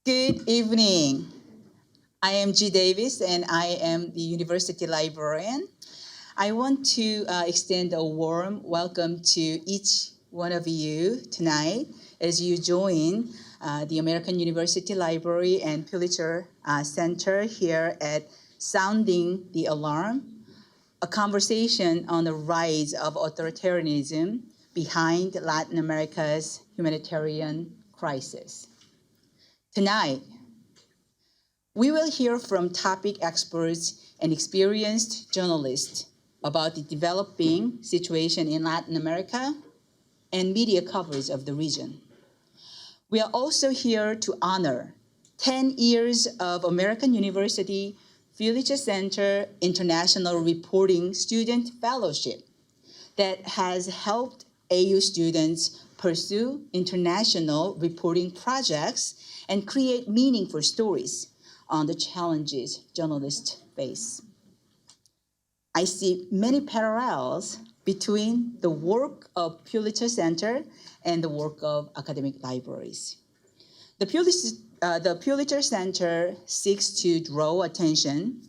Good evening. I am G. Davis, and I am the university librarian. I want to extend a warm welcome to each one of you tonight as you join the American University Library and Pulitzer Center here at Sounding the Alarm, a conversation on the rise of authoritarianism behind Latin America's humanitarian crisis. Tonight, we will hear from topic experts and experienced journalists about the developing situation in Latin America and media coverage of the region. We are also here to honor 10 years of American University Pulitzer Center International Reporting Student Fellowship that has helped AU students pursue international reporting projects and create meaningful stories on the challenges journalists face. I see many parallels between the work of Pulitzer Center and the work of academic libraries. The Pulitzer Center seeks to draw attention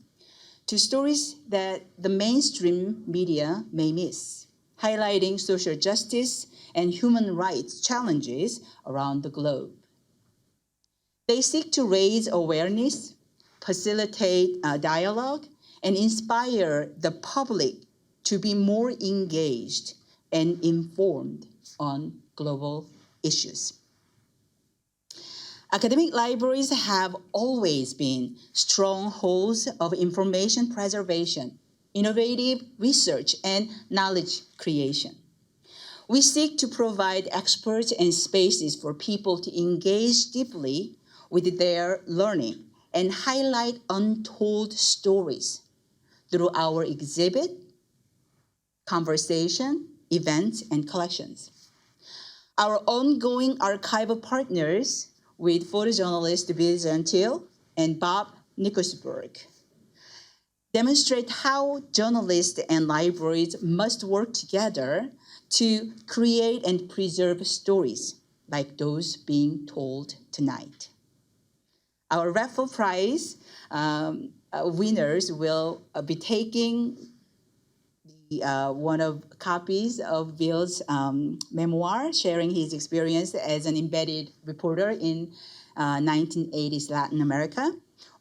to stories that the mainstream media may miss, highlighting social justice and human rights challenges around the globe. They seek to raise awareness, facilitate dialogue, and inspire the public to be more engaged and informed on global issues. Academic libraries have always been strongholds of information preservation, innovative research, and knowledge creation. We seek to provide experts and spaces for people to engage deeply with their learning and highlight untold stories through our exhibit, conversation, events, and collections. Our ongoing archival partners with photojournalist Bill Gentile and Bob Nickelsberg demonstrate how journalists and libraries must work together to create and preserve stories like those being told tonight. Our raffle prize winners will be taking one of copies of Bill's memoir, sharing his experience as an embedded reporter in 1980s Latin America,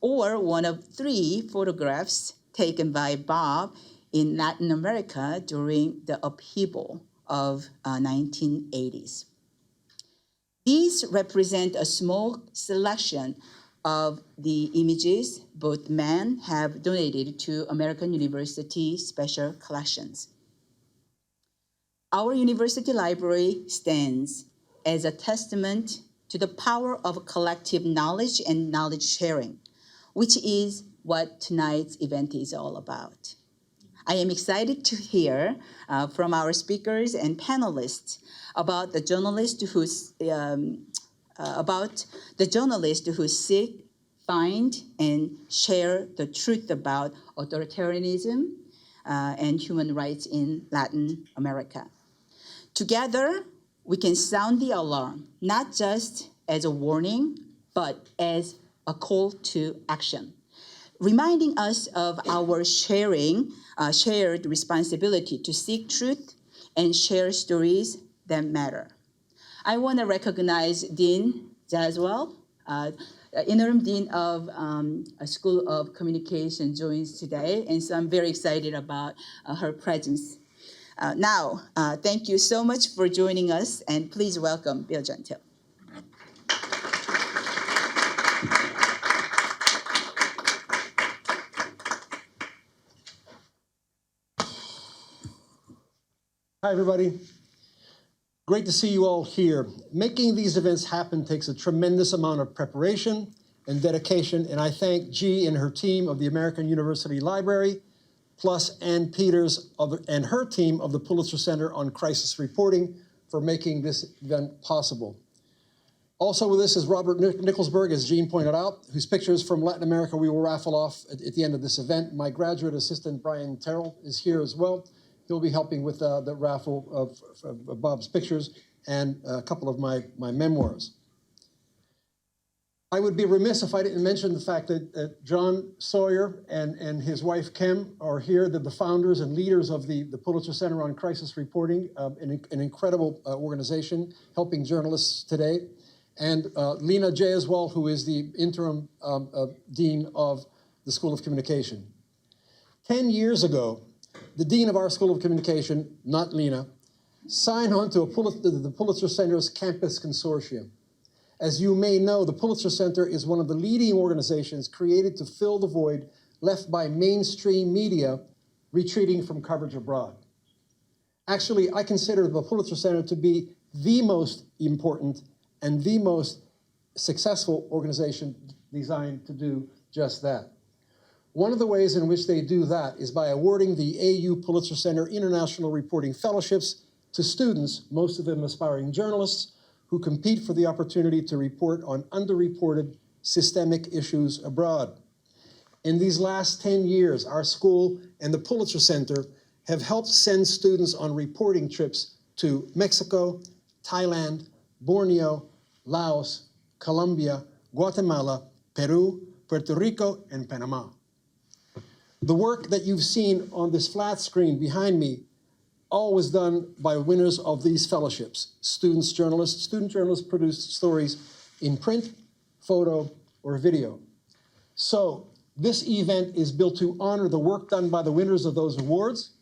or one of 3 photographs taken by Bob in Latin America during the upheaval of 1980s. These represent a small selection of the images both men have donated to American University Special Collections. Our university library stands as a testament to the power of collective knowledge and knowledge sharing, which is what tonight's event is all about. I am excited to hear from our speakers and panelists about the journalists who seek, find, and share the truth about authoritarianism and human rights in Latin America. Together, we can sound the alarm, not just as a warning, but as a call to action, reminding us of our shared responsibility to seek truth and share stories that matter. I want to recognize Dean Jaswell, interim dean of a School of Communication, joins today, and so I'm very excited about her presence. Now, thank you so much for joining us, and please welcome Bill Gentile. Hi, everybody. Great to see you all here. Making these events happen takes a tremendous amount of preparation and dedication, and I thank G and her team of the American University Library, plus Ann Peters and her team of the Pulitzer Center on Crisis Reporting for making this event possible. Also with us is Robert Nickelsberg, as Jean pointed out, whose pictures from Latin America we will raffle off at the end of this event. My graduate assistant, Brian Terrell, is here as well. He'll be helping with the raffle of Bob's pictures and a couple of my memoirs. I would be remiss if I didn't mention the fact that John Sawyer and his wife Kim are here. They're the founders and leaders of the Pulitzer Center on Crisis Reporting, an incredible organization helping journalists today. And Lena Jayaswal, who is the interim dean of the School of Communication. 10 years ago, the dean of our School of Communication, not Lena, signed on to the Pulitzer Center's campus consortium. As you may know, the Pulitzer Center is one of the leading organizations created to fill the void left by mainstream media retreating from coverage abroad. Actually, I consider the Pulitzer Center to be the most important and the most successful organization designed to do just that. One of the ways in which they do that is by awarding the AU Pulitzer Center International Reporting Fellowships to students, most of them aspiring journalists, who compete for the opportunity to report on underreported systemic issues abroad. In these last 10 years, our school and the Pulitzer Center have helped send students on reporting trips to Mexico, Thailand, Borneo, Laos, Colombia, Guatemala, Peru, Puerto Rico, and Panama. The work that you've seen on this flat screen behind me all was done by winners of these fellowships. Student journalists produce stories in print, photo, or video. So this event is built to honor the work done by the winners of those awards,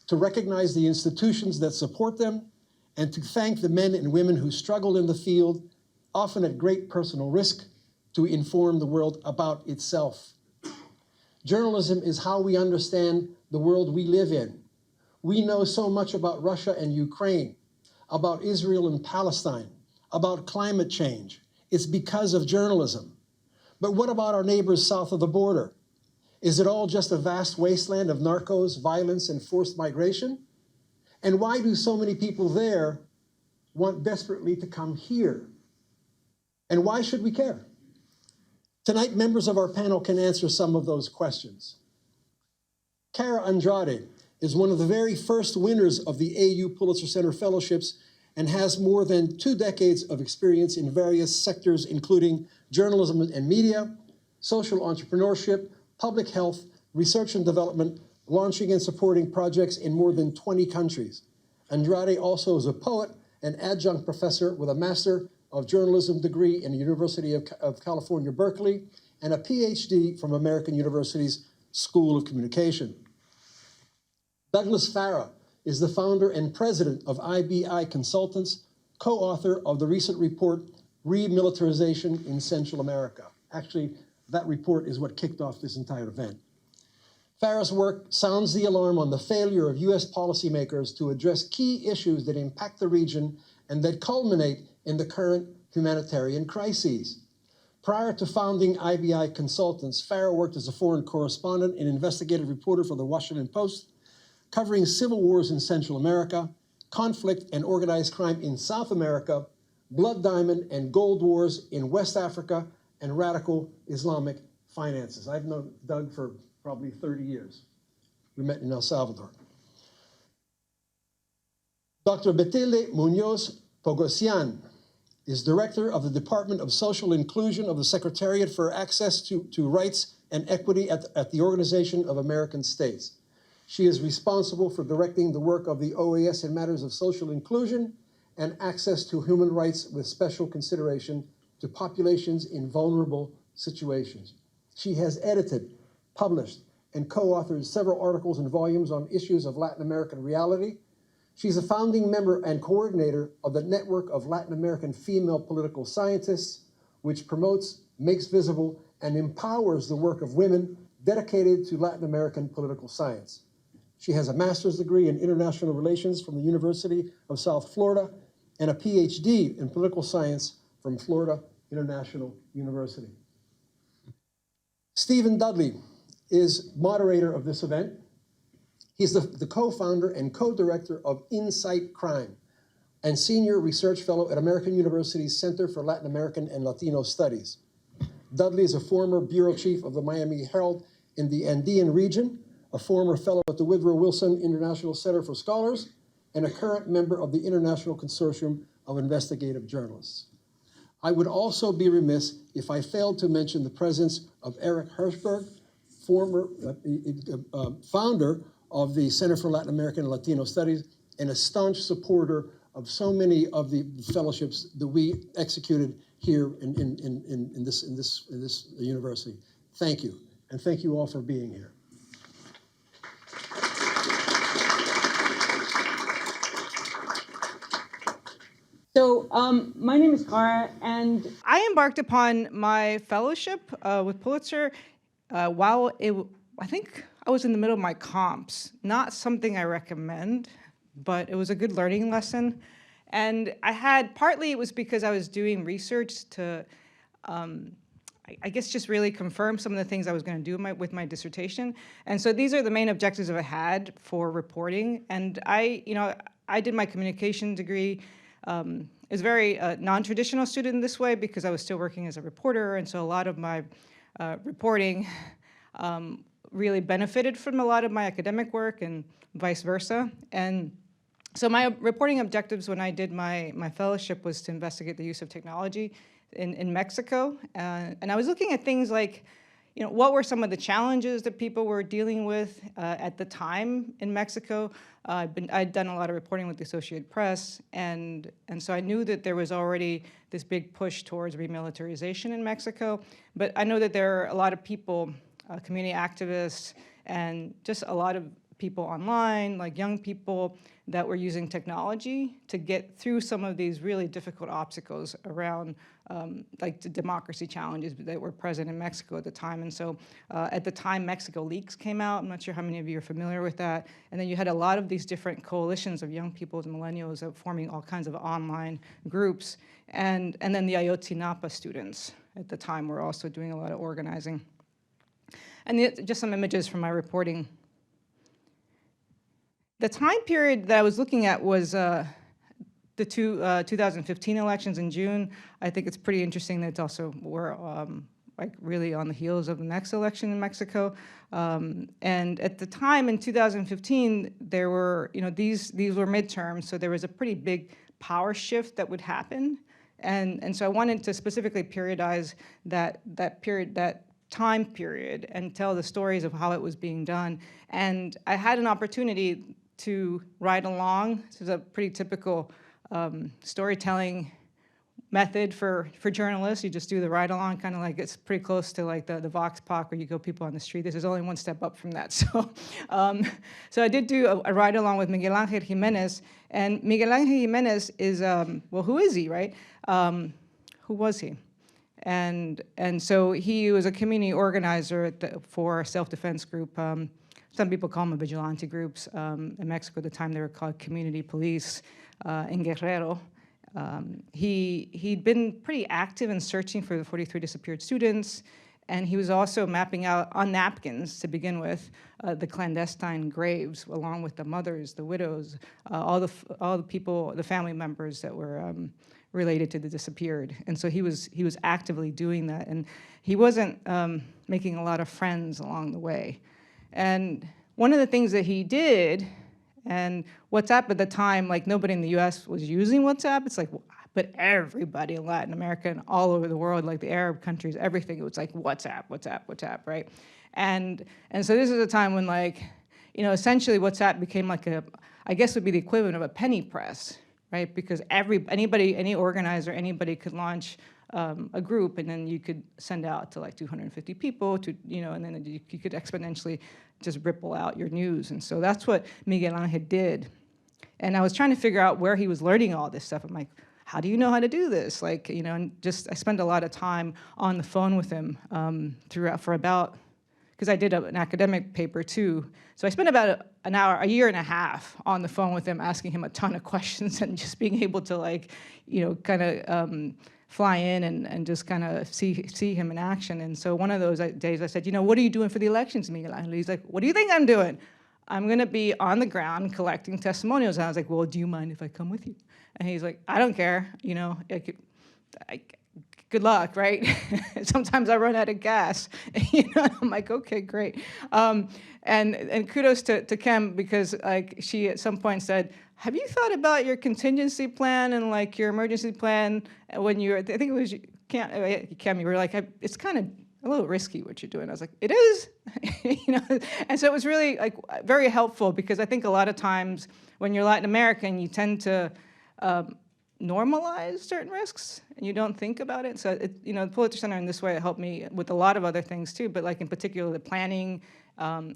to recognize the institutions that support them, and to thank the men and women who struggle in the field, often at great personal risk, to inform the world about itself. Journalism is how we understand the world we live in. We know so much about Russia and Ukraine, about Israel and Palestine, about climate change. It's because of journalism. But what about our neighbors south of the border? Is it all just a vast wasteland of narcos, violence, and forced migration? And why do so many people there want desperately to come here? And why should we care? Tonight, members of our panel can answer some of those questions. Cara Andrade is one of the very first winners of the AU Pulitzer Center Fellowships and has more than 2 decades of experience in various sectors, including journalism and media, social entrepreneurship, public health, research and development, launching and supporting projects in more than 20 countries. Andrade also is a poet and adjunct professor with a Master of Journalism degree in the University of California, Berkeley, and a PhD from American University's School of Communication. Douglas Farah is the founder and president of IBI Consultants, co-author of the recent report, Remilitarization in Central America. Actually, that report is what kicked off this entire event. Farah's work sounds the alarm on the failure of US policymakers to address key issues that impact the region and that culminate in the current humanitarian crises. Prior to founding IBI Consultants, Farah worked as a foreign correspondent and investigative reporter for the Washington Post, covering civil wars in Central America, conflict and organized crime in South America, blood diamond and gold wars in West Africa, and radical Islamic finances. I've known Doug for probably 30 years. We met in El Salvador. Dr. Betilde Munoz Pogosian is director of the Department of Social Inclusion of the Secretariat for Access to Rights and Equity at the Organization of American States. She is responsible for directing the work of the OAS in matters of social inclusion and access to human rights with special consideration to populations in vulnerable situations. She has edited, published, and co-authored several articles and volumes on issues of Latin American reality. She's a founding member and coordinator of the Network of Latin American Female Political Scientists, which promotes, makes visible, and empowers the work of women dedicated to Latin American political science. She has a master's degree in international relations from the University of South Florida and a PhD in political science from Florida International University. Stephen Dudley is moderator of this event. He's the co-founder and co-director of Insight Crime and senior research fellow at American University's Center for Latin American and Latino Studies. Dudley is a former bureau chief of the Miami Herald in the Andean region, a former fellow at the Woodrow Wilson International Center for Scholars, and a current member of the International Consortium of Investigative Journalists. I would also be remiss if I failed to mention the presence of Eric Hirschberg, former founder of the Center for Latin American and Latino Studies, and a staunch supporter of so many of the fellowships that we executed here in this university. Thank you, and thank you all for being here. So my name is Cara, and I embarked upon my fellowship with Pulitzer while I think I was in the middle of my comps. Not something I recommend, but it was a good learning lesson. And partly it was because I was doing research to, I guess, just really confirm some of the things I was going to do with my dissertation. And so these are the main objectives that I had for reporting. And I did my communication degree. Is very non-traditional student in this way because I was still working as a reporter, and so a lot of my reporting really benefited from a lot of my academic work and vice versa. And so my reporting objectives when I did my fellowship was to investigate the use of technology in Mexico. And I was looking at things like, what were some of the challenges that people were dealing with at the time in Mexico? I'd done a lot of reporting with the Associated Press, and so I knew that there was already this big push towards remilitarization in Mexico. But I know that there are a lot of people, community activists, and just a lot of people online, like young people, that were using technology to get through some of these really difficult obstacles around like the democracy challenges that were present in Mexico at the time. And so at the time, Mexico Leaks came out. I'm not sure how many of you are familiar with that. And then you had a lot of these different coalitions of young people and millennials forming all kinds of online groups. And then the Ayotzinapa students at the time were also doing a lot of organizing. And just some images from my reporting. The time period that I was looking at was the 2015 elections in June. I think it's pretty interesting that it's also we're like really on the heels of the next election in Mexico. And at the time in 2015, there were, these were midterms, so there was a pretty big power shift that would happen. And so I wanted to specifically periodize that time period and tell the stories of how it was being done. And I had an opportunity to ride along. This is a pretty typical storytelling method for journalists. You just do the ride along, kind of like it's pretty close to like the Vox Pop where you go people on the street. This is only one step up from that. So, so I did do a ride along with Miguel Ángel Jiménez. And Miguel Ángel Jiménez is, well, who is he, right? Who was he? And so he was a community organizer for a self-defense group. Some people call them vigilante groups. In Mexico at the time, they were called community police in Guerrero. He'd been pretty active in searching for the 43 disappeared students, and he was also mapping out on napkins to begin with the clandestine graves, along with the mothers, the widows, all the people, the family members that were related to the disappeared. And so he was actively doing that, and he wasn't making a lot of friends along the way. And one of the things that he did, and WhatsApp at the time, like nobody in the US was using WhatsApp. It's like, but everybody in Latin America and all over the world, like the Arab countries, everything, it was like WhatsApp, right? And so this is a time when like, essentially WhatsApp became like I guess would be the equivalent of a penny press, right? Because any organizer, anybody could launch a group, and then you could send out to like 250 people to, and then you could exponentially just ripple out your news. And so that's what Miguel Ángel did. And I was trying to figure out where he was learning all this stuff. I'm like, how do you know how to do this? Like, and I spent a lot of time on the phone with him because I did an academic paper too. So I spent about an hour, a year and a half on the phone with him, asking him a ton of questions and just being able to like, kind of fly in and just kind of see him in action. And so one of those days I said, what are you doing for the elections, Miguel Ángel? He's like, what do you think I'm doing? I'm going to be on the ground collecting testimonials. And I was like, well, do you mind if I come with you? And he's like, I don't care. Good luck, right? Sometimes I run out of gas. I'm like, okay, great. And kudos to Kim, because like she at some point said, have you thought about your contingency plan and like your emergency plan when you're, I think it was Cam, you were like, it's kind of a little risky what you're doing. I was like, it is, you know. And so it was really like very helpful, because I think a lot of times when you're Latin American, you tend to normalize certain risks and you don't think about it. So you know, the Pulitzer Center in this way helped me with a lot of other things too, but like in particular the planning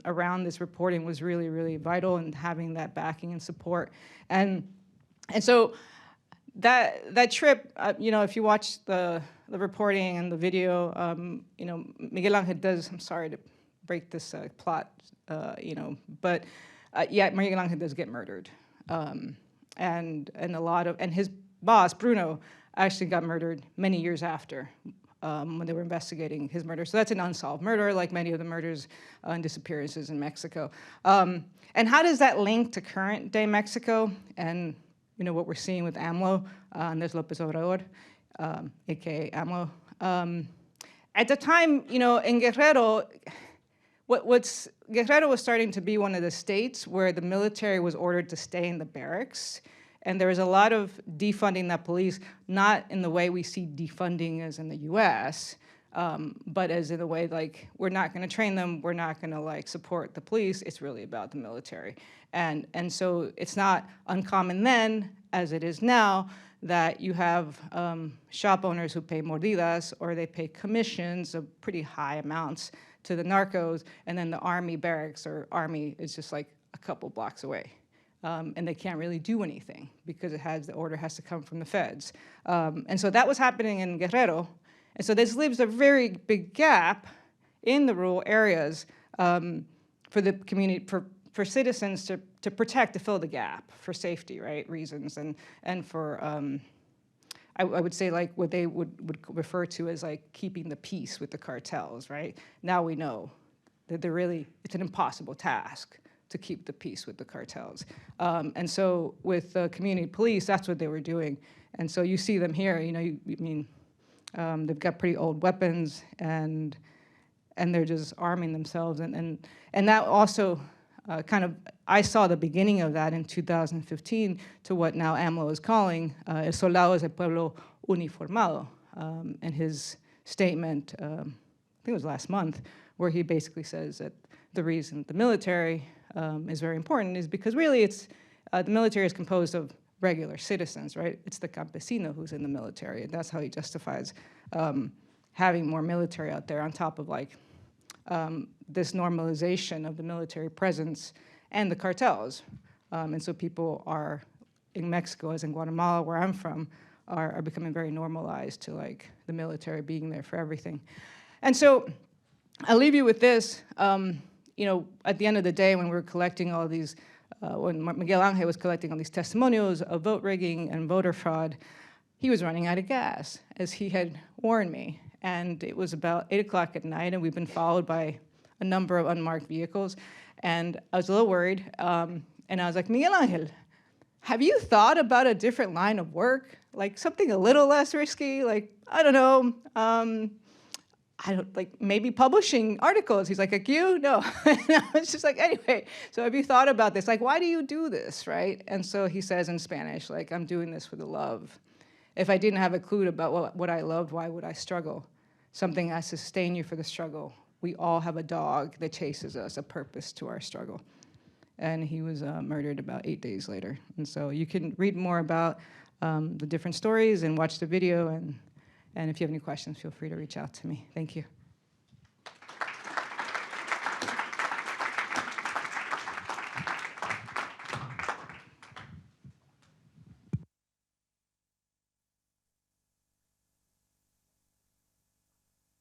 around this reporting was really, really vital, and having that backing and support. And so that trip, you know, if you watch the reporting and the video, you know, Miguel Angel does, I'm sorry to break this plot, you know, but yeah, Miguel Angel does get murdered. And his boss, Bruno, actually got murdered many years after, when they were investigating his murder. So that's an unsolved murder, like many of the murders and disappearances in Mexico. And how does that link to current day Mexico and, you know, what we're seeing with AMLO, Andrés López Obrador, aka AMLO? At the time, you know, in Guerrero, Guerrero was starting to be one of the states where the military was ordered to stay in the barracks. And there was a lot of defunding the police, not in the way we see defunding as in the US, but as in the way like, we're not gonna train them, we're not gonna like support the police, it's really about the military. And so it's not uncommon then, as it is now, that you have shop owners who pay mordidas, or they pay commissions of pretty high amounts to the narcos, and then the army barracks or army is just like a couple blocks away. And they can't really do anything because the order has to come from the feds. And so that was happening in Guerrero. And so this leaves a very big gap in the rural areas for the community, for citizens to protect, to fill the gap for safety, right, reasons, and for, I would say like what they would refer to as like keeping the peace with the cartels, right? Now we know that it's an impossible task to keep the peace with the cartels. And so with community police, that's what they were doing. And so you see them here, you know, they've got pretty old weapons, and they're just arming themselves. And that also I saw the beginning of that in 2015 to what now AMLO is calling El Soldado es el Pueblo Uniformado. And his statement, I think it was last month, where he basically says that the reason the military is very important is because really it's, the military is composed of regular citizens, right? It's the campesino who's in the military, and that's how he justifies having more military out there on top of like this normalization of the military presence and the cartels. And so people are, in Mexico, as in Guatemala, where I'm from, are becoming very normalized to like the military being there for everything. And so I'll leave you with this. You know, at the end of the day, when we were collecting all these, when Miguel Angel was collecting all these testimonials of vote rigging and voter fraud, he was running out of gas, as he had warned me. And it was about 8 o'clock at night, and we've been followed by a number of unmarked vehicles. And I was a little worried, and I was like, Miguel Angel, have you thought about a different line of work? Like something a little less risky, like, I don't know, like maybe publishing articles. He's like you? No. And I was just like, anyway, so have you thought about this? Like, why do you do this, right? And so he says in Spanish, like, I'm doing this for the love. If I didn't have a clue about what I loved, why would I struggle? Something I sustain you for the struggle. We all have a dog that chases us, a purpose to our struggle. And he was murdered about 8 days later. And so you can read more about the different stories and watch the video. And if you have any questions, feel free to reach out to me. Thank you.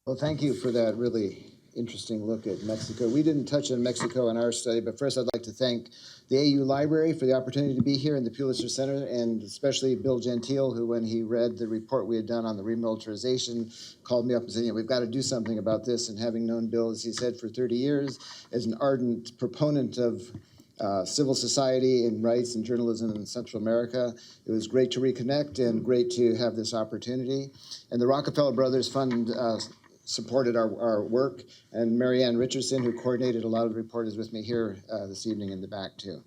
Well, thank you for that really interesting look at Mexico. We didn't touch on Mexico in our study, but first I'd like to thank the AU Library for the opportunity to be here in the Pulitzer Center, and especially Bill Gentile, who when he read the report we had done on the remilitarization, called me up and said, we've got to do something about this. And having known Bill, as he said, for 30 years, as an ardent proponent of civil society and rights and journalism in Central America, it was great to reconnect and great to have this opportunity. And the Rockefeller Brothers Fund supported our work, and Marianne Richardson, who coordinated a lot of the report, is with me here this evening in the back too.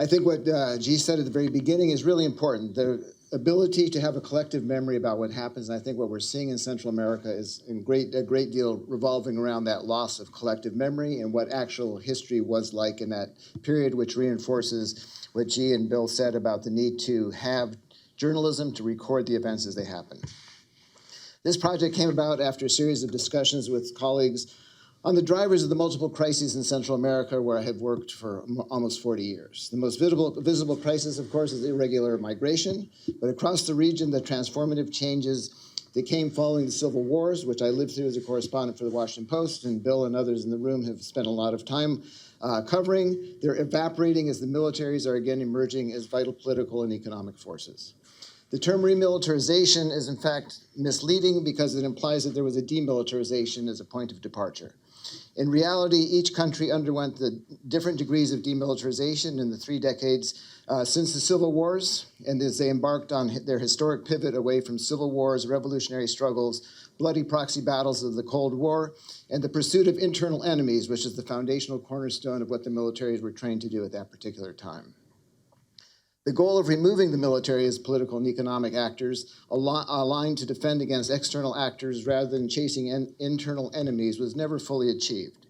I think what G said at the very beginning is really important. The ability to have a collective memory about what happens, and I think what we're seeing in Central America is a great deal revolving around that loss of collective memory and what actual history was like in that period, which reinforces what G and Bill said about the need to have journalism to record the events as they happen. This project came about after a series of discussions with colleagues on the drivers of the multiple crises in Central America, where I have worked for almost 40 years. The most visible crisis, of course, is irregular migration, but across the region, the transformative changes that came following the civil wars, which I lived through as a correspondent for the Washington Post, and Bill and others in the room have spent a lot of time covering. They're evaporating as the militaries are again emerging as vital political and economic forces. The term remilitarization is in fact misleading because it implies that there was a demilitarization as a point of departure. In reality, each country underwent the different degrees of demilitarization in the 3 decades since the civil wars, and as they embarked on their historic pivot away from civil wars, revolutionary struggles, bloody proxy battles of the Cold War, and the pursuit of internal enemies, which is the foundational cornerstone of what the militaries were trained to do at that particular time. The goal of removing the military as political and economic actors aligned to defend against external actors rather than chasing internal enemies was never fully achieved.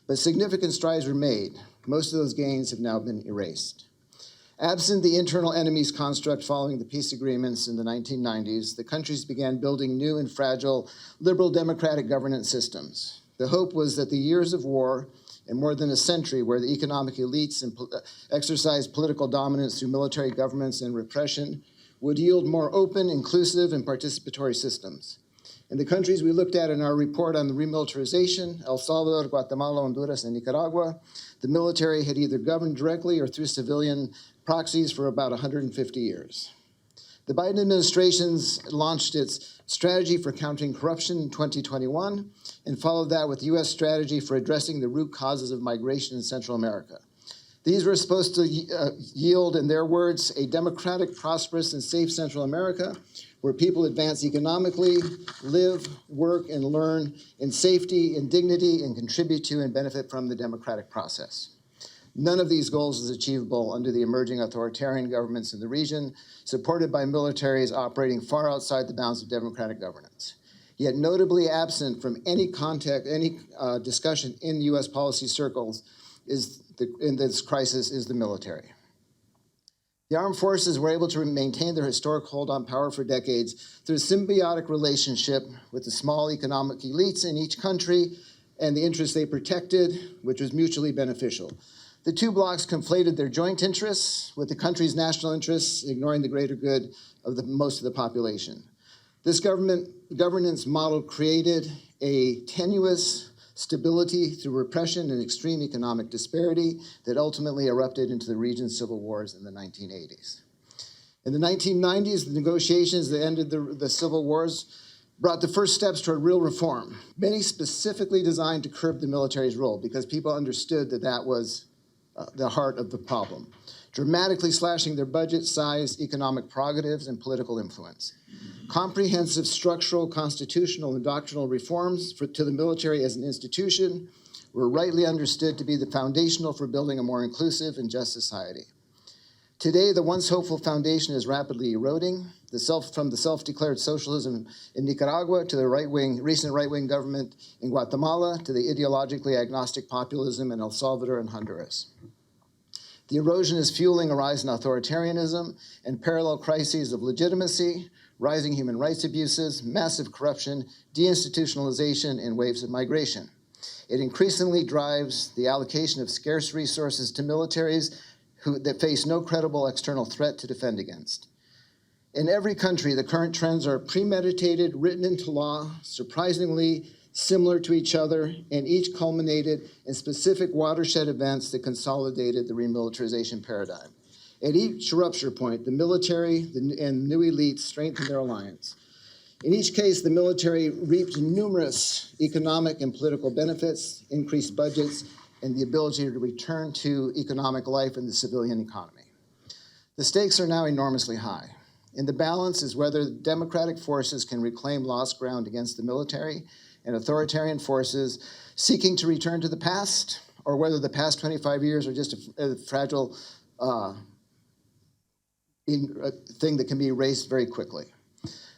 But significant strides were made. Most of those gains have now been erased. Absent the internal enemies construct following the peace agreements in the 1990s, the countries began building new and fragile liberal democratic governance systems. The hope was that the years of war and more than a century where the economic elites exercised political dominance through military governments and repression would yield more open, inclusive, and participatory systems. In the countries we looked at in our report on the remilitarization, El Salvador, Guatemala, Honduras, and Nicaragua, the military had either governed directly or through civilian proxies for about 150 years. The Biden administration's launched its strategy for countering corruption in 2021 and followed that with the U.S. strategy for addressing the root causes of migration in Central America. These were supposed to yield, in their words, a democratic, prosperous, and safe Central America where people advance economically, live, work, and learn in safety, in dignity, and contribute to and benefit from the democratic process. None of these goals is achievable under the emerging authoritarian governments in the region, supported by militaries operating far outside the bounds of democratic governance. Yet notably absent from any context, any discussion in U.S. policy circles in this crisis is the military. The armed forces were able to maintain their historic hold on power for decades through a symbiotic relationship with the small economic elites in each country and the interests they protected, which was mutually beneficial. The two blocs conflated their joint interests with the country's national interests, ignoring the greater good of most of the population. This governance model created a tenuous stability through repression and extreme economic disparity that ultimately erupted into the region's civil wars in the 1980s. In the 1990s, the negotiations that ended the civil wars brought the first steps toward real reform, many specifically designed to curb the military's role because people understood that that was the heart of the problem, dramatically slashing their budget size, economic prerogatives, and political influence. Comprehensive structural, constitutional, and doctrinal reforms to the military as an institution were rightly understood to be the foundational for building a more inclusive and just society. Today, the once hopeful foundation is rapidly eroding, from the self-declared socialism in Nicaragua to the recent right-wing government in Guatemala to the ideologically agnostic populism in El Salvador and Honduras. The erosion is fueling a rise in authoritarianism and parallel crises of legitimacy, rising human rights abuses, massive corruption, deinstitutionalization, and waves of migration. It increasingly drives the allocation of scarce resources to militaries that face no credible external threat to defend against. In every country, the current trends are premeditated, written into law, surprisingly similar to each other, and each culminated in specific watershed events that consolidated the remilitarization paradigm. At each rupture point, the military and new elites strengthened their alliance. In each case, the military reaped numerous economic and political benefits, increased budgets, and the ability to return to economic life in the civilian economy. The stakes are now enormously high. And the balance is whether democratic forces can reclaim lost ground against the military and authoritarian forces seeking to return to the past, or whether the past 25 years are just a fragile thing that can be erased very quickly.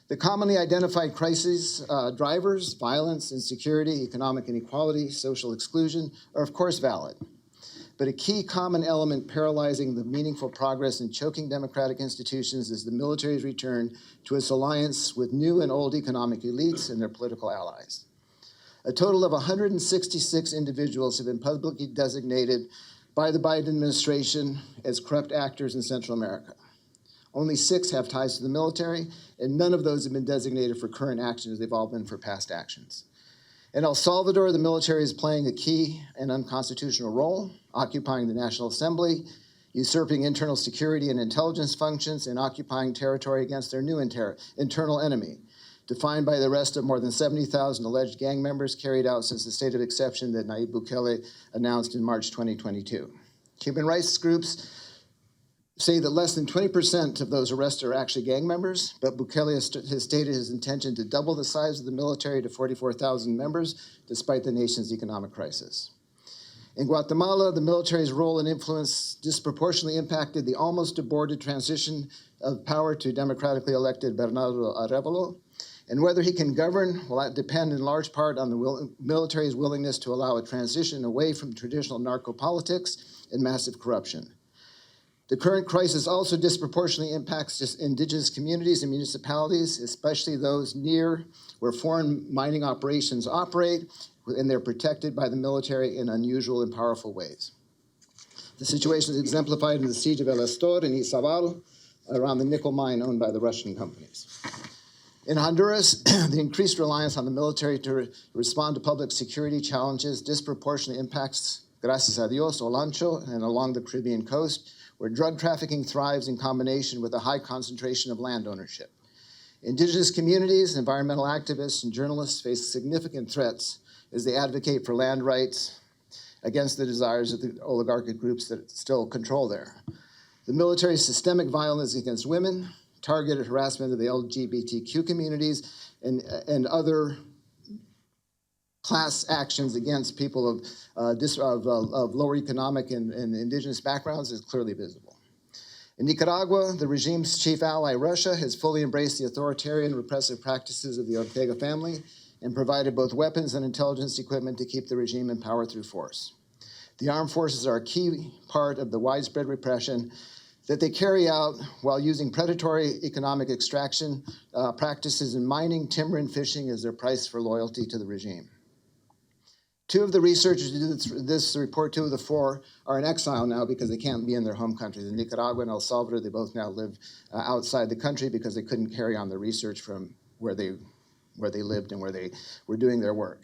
The commonly identified crises drivers, violence, insecurity, economic inequality, social exclusion, are of course valid. But a key common element paralyzing the meaningful progress and choking democratic institutions is the military's return to its alliance with new and old economic elites and their political allies. A total of 166 individuals have been publicly designated by the Biden administration as corrupt actors in Central America. Only 6 have ties to the military, and none of those have been designated for current actions. They've all been for past actions. In El Salvador, the military is playing a key and unconstitutional role, occupying the National Assembly, usurping internal security and intelligence functions, and occupying territory against their new internal enemy, defined by the arrest of more than 70,000 alleged gang members carried out since the state of exception that Nayib Bukele announced in March 2022. Human rights groups say that less than 20% of those arrested are actually gang members, but Bukele has stated his intention to double the size of the military to 44,000 members, despite the nation's economic crisis. In Guatemala, the military's role and influence disproportionately impacted the almost aborted transition of power to democratically elected Bernardo Arevalo. And whether he can govern will depend in large part on the military's willingness to allow a transition away from traditional narco-politics and massive corruption. The current crisis also disproportionately impacts indigenous communities and municipalities, especially those near where foreign mining operations operate, and they're protected by the military in unusual and powerful ways. The situation is exemplified in the siege of El Astor and Izabal around the nickel mine owned by the Russian companies. In Honduras, the increased reliance on the military to respond to public security challenges disproportionately impacts, gracias a Dios, Olancho and along the Caribbean coast, where drug trafficking thrives in combination with a high concentration of land ownership. Indigenous communities, environmental activists, and journalists face significant threats as they advocate for land rights against the desires of the oligarchic groups that still control there. The military's systemic violence against women, targeted harassment of the LGBTQ communities, and other class actions against people of lower economic and indigenous backgrounds is clearly visible. In Nicaragua, the regime's chief ally, Russia, has fully embraced the authoritarian repressive practices of the Ortega family and provided both weapons and intelligence equipment to keep the regime in power through force. The armed forces are a key part of the widespread repression that they carry out while using predatory economic extraction practices in mining, timber, and fishing as their price for loyalty to the regime. 2 of the researchers who did this report, 2 of the 4, are in exile now because they can't be in their home country. In Nicaragua and El Salvador, they both now live outside the country because they couldn't carry on the research from where they lived and where they were doing their work.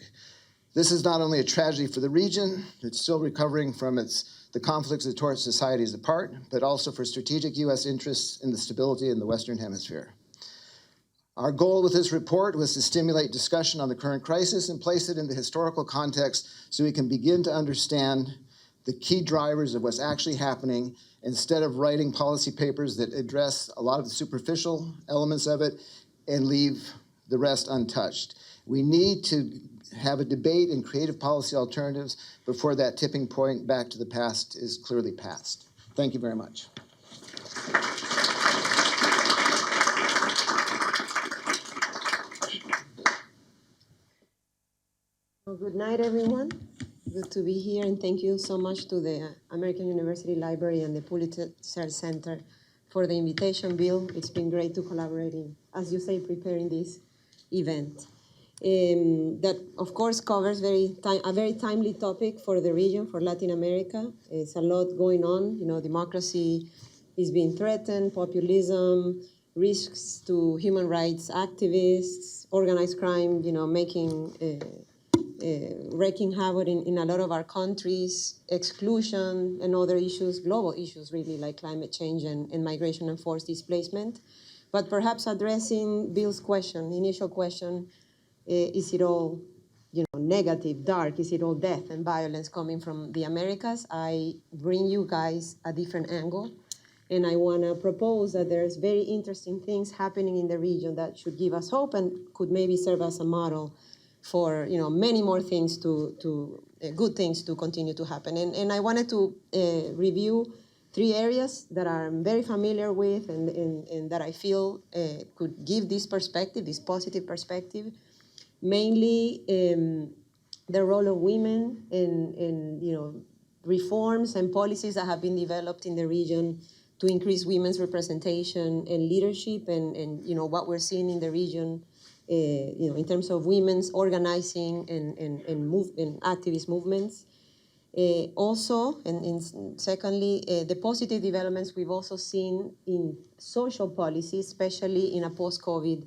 This is not only a tragedy for the region, it's still recovering from the conflicts that tore its societies apart, but also for strategic U.S. interests in the stability in the Western Hemisphere. Our goal with this report was to stimulate discussion on the current crisis and place it in the historical context so we can begin to understand the key drivers of what's actually happening instead of writing policy papers that address a lot of the superficial elements of it and leave the rest untouched. We need to have a debate and creative policy alternatives before that tipping point back to the past is clearly passed. Thank you very much. Well, good night, everyone. Good to be here, and thank you so much to the American University Library and the Pulitzer Center for the invitation, Bill. It's been great to collaborate in, as you say, preparing this event. That, of course, covers a very timely topic for the region, for Latin America. It's a lot going on. You know, democracy is being threatened, populism, risks to human rights activists, organized crime, you know, wreaking havoc in a lot of our countries, exclusion and other issues, global issues really, like climate change and migration and forced displacement. But perhaps addressing Bill's question, initial question, is it all, you know, negative, dark? Is it all death and violence coming from the Americas? I bring you guys a different angle, and I want to propose that there's very interesting things happening in the region that should give us hope and could maybe serve as a model for, you know, many more things good things to continue to happen. And I wanted to review three areas that I'm very familiar with and that I feel could give this perspective, this positive perspective. Mainly the role of women in reforms and policies that have been developed in the region to increase women's representation and leadership, and what we're seeing in the region, in terms of women's organizing and activist movements. Also, and secondly, the positive developments we've also seen in social policy, especially in a post-COVID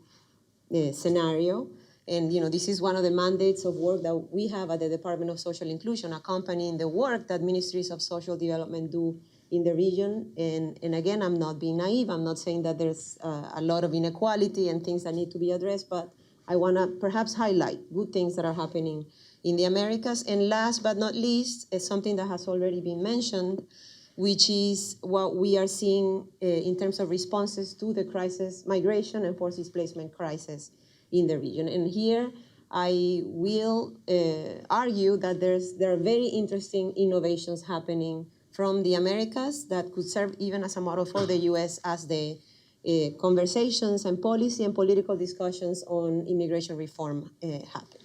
scenario. And this is one of the mandates of work that we have at the Department of Social Inclusion, accompanying the work that ministries of social development do in the region. And again, I'm not being naive. I'm not saying that there's a lot of inequality and things that need to be addressed, but I want to perhaps highlight good things that are happening in the Americas. And last but not least, is something that has already been mentioned, which is what we are seeing in terms of responses to the crisis, migration and forced displacement crisis in the region. And here I will argue that there are very interesting innovations happening from the Americas that could serve even as a model for the US as the conversations and policy and political discussions on immigration reform happen.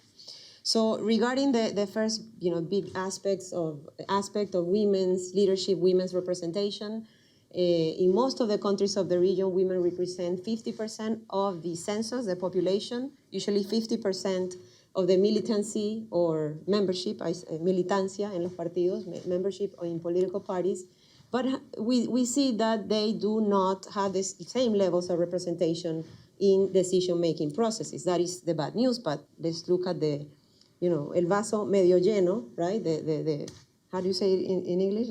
So regarding the first big aspect of women's leadership, women's representation, in most of the countries of the region, women represent 50% of the census, the population, usually 50% of the militancy or membership, militancia en los partidos, membership in political parties. But we see that they do not have the same levels of representation in decision-making processes. That is the bad news, but let's look at the, el vaso medio lleno, right? The how do you say it in English?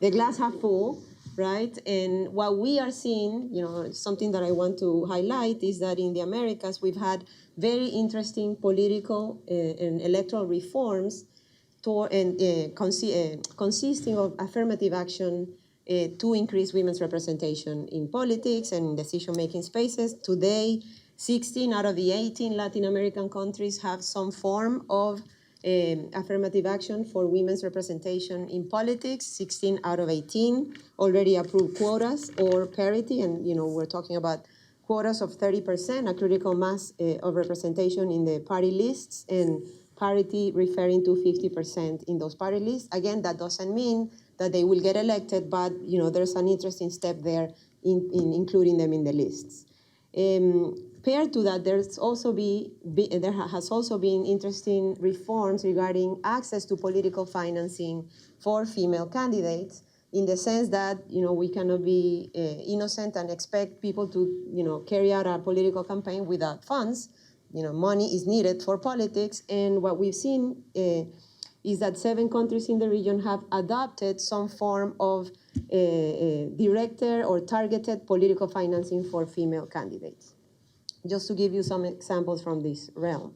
The glass half full, right? And what we are seeing, something that I want to highlight is that in the Americas, we've had very interesting political and electoral reforms consisting of affirmative action to increase women's representation in politics and in decision-making spaces. Today, 16 out of the 18 Latin American countries have some form of affirmative action for women's representation in politics. 16 out of 18 already approved quotas or parity, and we're talking about quotas of 30%, a critical mass of representation in the party lists, and parity referring to 50% in those party lists. Again, that doesn't mean that they will get elected, but there's an interesting step there in including them in the lists. Paired to that, there has also been interesting reforms regarding access to political financing for female candidates, in the sense that we cannot be innocent and expect people to carry out a political campaign without funds. Money is needed for politics, and what we've seen is that 7 countries in the region have adopted some form of directed or targeted political financing for female candidates. Just to give you some examples from this realm.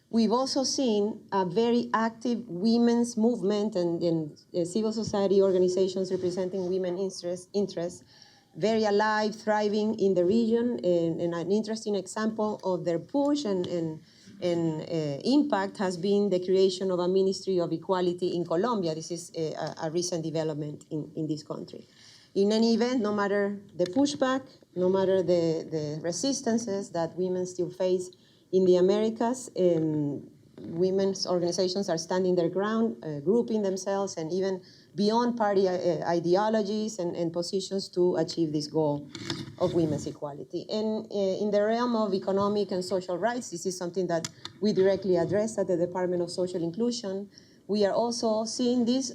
We've also seen a very active women's movement and civil society organizations representing women's interests, very alive, thriving in the region, and an interesting example of their push and impact has been the creation of a Ministry of Equality in Colombia. This is a recent development in this country. In any event, no matter the pushback, no matter the resistances that women still face in the Americas, women's organizations are standing their ground, grouping themselves, and even beyond party ideologies and positions to achieve this goal of women's equality. And in the realm of economic and social rights, this is something that we directly address at the Department of Social Inclusion. We are also seeing this,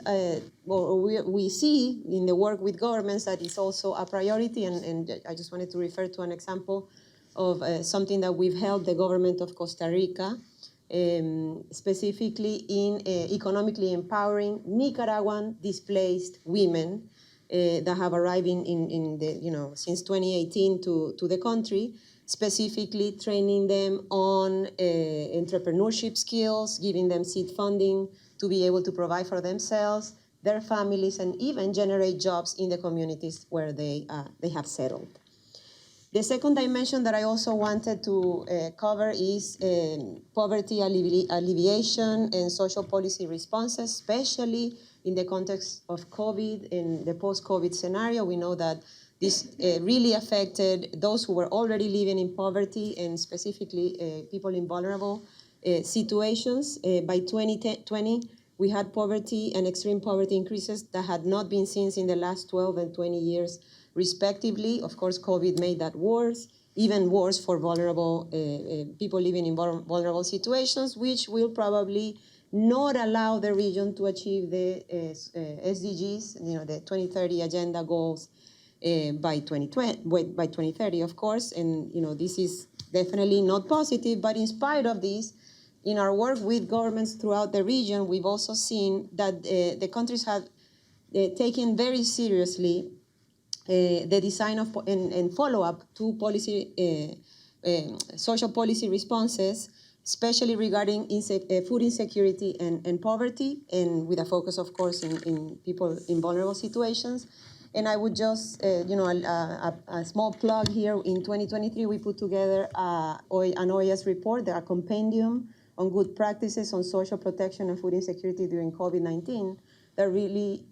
we see in the work with governments that it's also a priority, and I just wanted to refer to an example of something that we've helped the government of Costa Rica, specifically in economically empowering Nicaraguan displaced women that have arrived in the, since 2018 to the country, specifically training them on entrepreneurship skills, giving them seed funding to be able to provide for themselves, their families, and even generate jobs in the communities where they have settled. The second dimension that I also wanted to cover is poverty alleviation and social policy responses, especially in the context of COVID and the post-COVID scenario. We know that this really affected those who were already living in poverty and specifically people in vulnerable situations. By 2020, we had poverty and extreme poverty increases that had not been seen in the last 12 and 20 years, respectively. Of course, COVID made that worse, even worse for vulnerable people living in vulnerable situations, which will probably not allow the region to achieve the SDGs, the 2030 agenda goals by 2030, of course. And this is definitely not positive. But in spite of this, in our work with governments throughout the region, we've also seen that the countries have taken very seriously the design of and follow-up to policy, social policy responses, especially regarding food insecurity and poverty, and with a focus, of course, in people in vulnerable situations. And I would just, a small plug here. In 2023, we put together an OAS report, a compendium on good practices on social protection and food insecurity during COVID-19 that really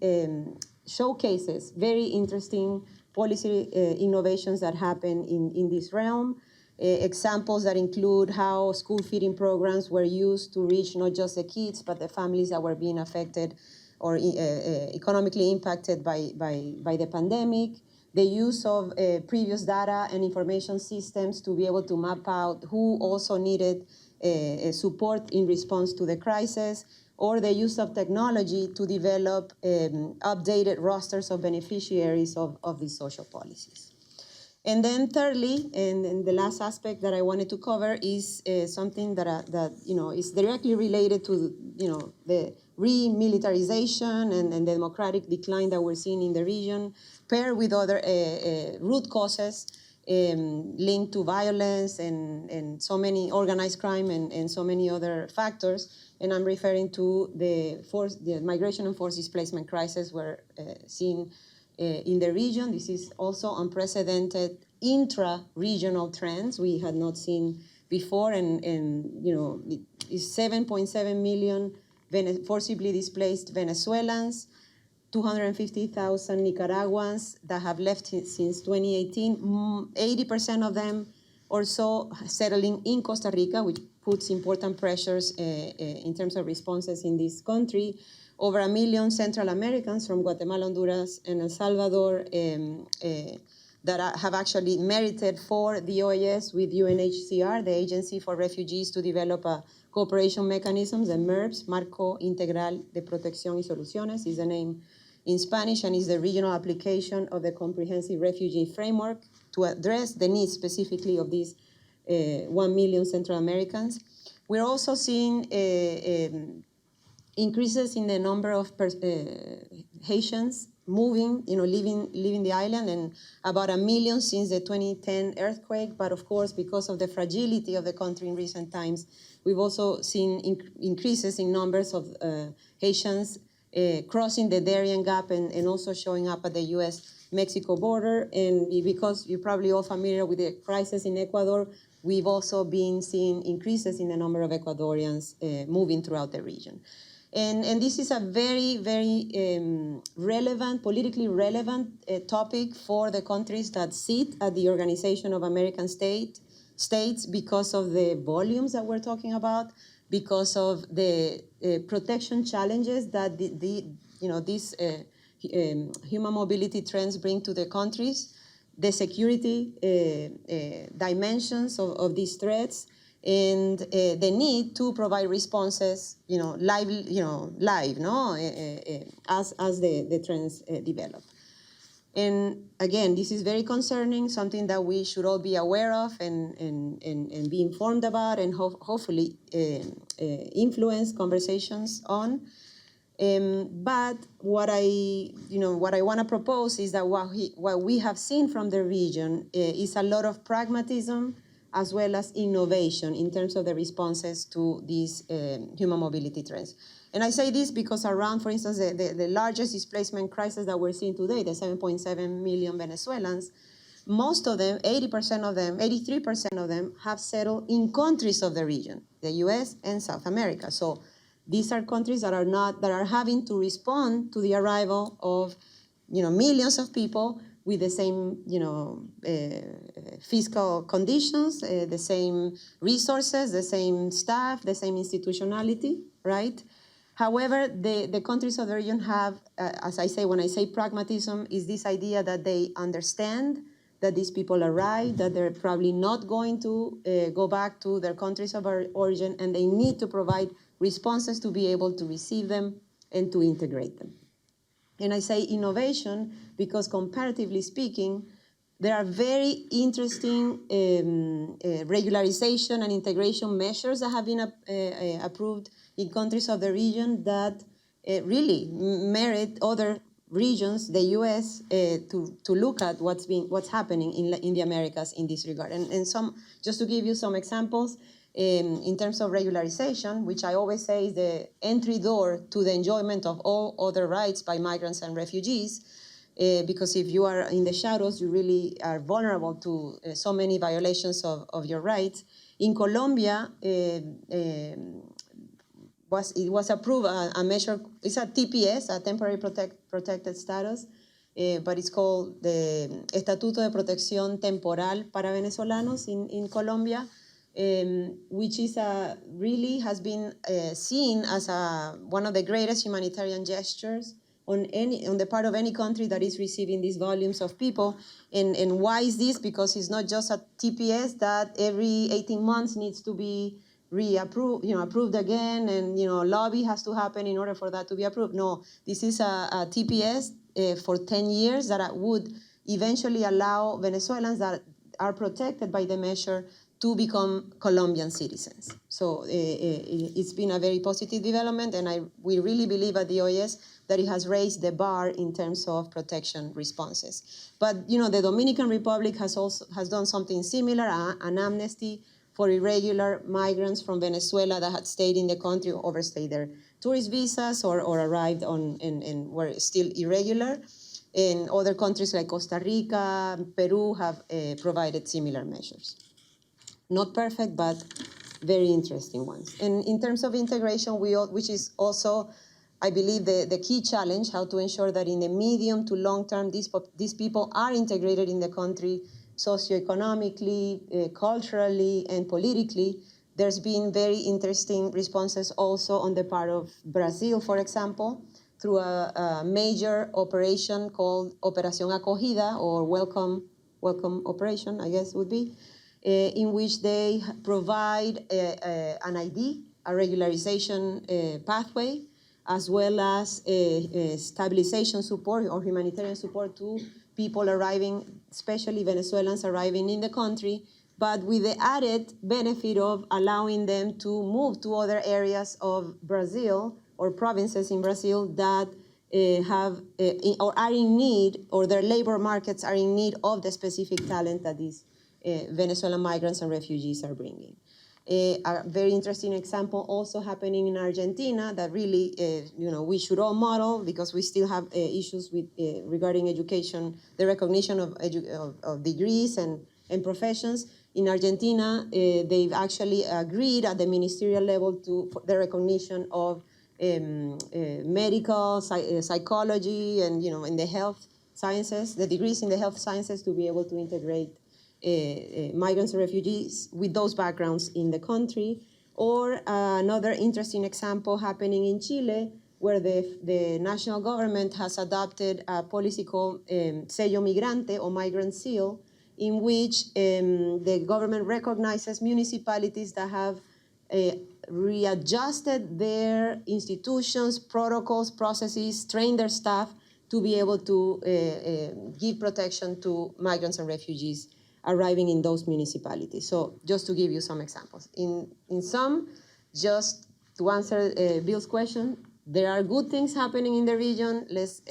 showcases very interesting policy innovations that happen in this realm. Examples that include how school feeding programs were used to reach not just the kids, but the families that were being affected or economically impacted by the pandemic. The use of previous data and information systems to be able to map out who also needed support in response to the crisis, or the use of technology to develop updated rosters of beneficiaries of these social policies. And then thirdly, and the last aspect that I wanted to cover is something that is directly related to the remilitarization and the democratic decline that we're seeing in the region, paired with other root causes linked to violence and so many organized crime and so many other factors. And I'm referring to the migration and forced displacement crisis we're seeing in the region. This is also unprecedented intra-regional trends we had not seen before, and it's 7.7 million forcibly displaced Venezuelans, 250,000 Nicaraguans that have left since 2018, 80% of them or so settling in Costa Rica, which puts important pressures in terms of responses in this country. Over 1 million Central Americans from Guatemala, Honduras, and El Salvador that have actually merited for the OAS with UNHCR, the Agency for Refugees, to develop a cooperation mechanism, the MERPS, Marco Integral de Protección y Soluciones is the name in Spanish, and is the regional application of the Comprehensive Refugee Framework to address the needs specifically of these 1 million Central Americans. We're also seeing increases in the number of Haitians moving, leaving the island, and about 1 million since the 2010 earthquake. But of course, because of the fragility of the country in recent times, we've also seen increases in numbers of Haitians crossing the Darien Gap and also showing up at the U.S.-Mexico border. And because you're probably all familiar with the crisis in Ecuador, we've also been seeing increases in the number of Ecuadorians moving throughout the region. And this is a very, very relevant, politically relevant topic for the countries that sit at the Organization of American States because of the volumes that we're talking about, because of the protection challenges that these human mobility trends bring to the countries, the security dimensions of these threats, and the need to provide responses, live, as the trends develop. And again, this is very concerning, something that we should all be aware of and be informed about, and hopefully influence conversations on. But what I want to propose is that what we have seen from the region is a lot of pragmatism as well as innovation in terms of the responses to these human mobility trends. And I say this because around, for instance, the largest displacement crisis that we're seeing today, the 7.7 million Venezuelans, most of them, 80% of them, 83% of them have settled in countries of the region, the US and South America. So these are countries that are having to respond to the arrival of, millions of people with the same, fiscal conditions, the same resources, the same staff, the same institutionality, right? However, the countries of the region have, as I say, when I say pragmatism, is this idea that they understand that these people arrive, that they're probably not going to go back to their countries of origin, and they need to provide responses to be able to receive them and to integrate them. And I say innovation because comparatively speaking, there are very interesting regularization and integration measures that have been approved in countries of the region that really merit other regions, the U.S., to look at what's happening in the Americas in this regard. And just to give you some examples, in terms of regularization, which I always say is the entry door to the enjoyment of all other rights by migrants and refugees, because if you are in the shadows, you really are vulnerable to so many violations of your rights. In Colombia, it was approved a measure, it's a TPS, a temporary protected status, but it's called the Estatuto de Protección Temporal para Venezolanos in Colombia, which is really has been seen as one of the greatest humanitarian gestures on the part of any country that is receiving these volumes of people. And why is this? Because it's not just a TPS that every 18 months needs to be approved again, and lobby has to happen in order for that to be approved. No, this is a TPS for 10 years that would eventually allow Venezuelans that are protected by the measure to become Colombian citizens. So it's been a very positive development, and we really believe at the OAS that it has raised the bar in terms of protection responses. But the Dominican Republic has done something similar, an amnesty for irregular migrants from Venezuela that had stayed in the country, overstayed their tourist visas, or arrived and were still irregular. And other countries like Costa Rica, Peru have provided similar measures. Not perfect, but very interesting ones. And in terms of integration, which is also, I believe, the key challenge, how to ensure that in the medium to long term, these people are integrated in the country socioeconomically, culturally, and politically. There's been very interesting responses also on the part of Brazil, for example, through a major operation called Operación Acogida, or welcome operation, I guess would be, in which they provide an ID, a regularization pathway, as well as stabilization support or humanitarian support to people arriving, especially Venezuelans arriving in the country, but with the added benefit of allowing them to move to other areas of Brazil or provinces in Brazil that have or are in need, or their labor markets are in need of the specific talent that these Venezuelan migrants and refugees are bringing. A very interesting example also happening in Argentina that really, we should all model, because we still have issues with regarding education, the recognition of degrees and professions. In Argentina, they've actually agreed at the ministerial level for the recognition of medical, psychology, and in the health sciences, the degrees in the health sciences, to be able to integrate migrants and refugees with those backgrounds in the country. Or another interesting example happening in Chile, where the national government has adopted a policy called Sello Migrante, or Migrant Seal, in which the government recognizes municipalities that have readjusted their institutions, protocols, processes, trained their staff to be able to give protection to migrants and refugees arriving in those municipalities. So just to give you some examples. In sum, just to answer Bill's question, there are good things happening in the region. Let's,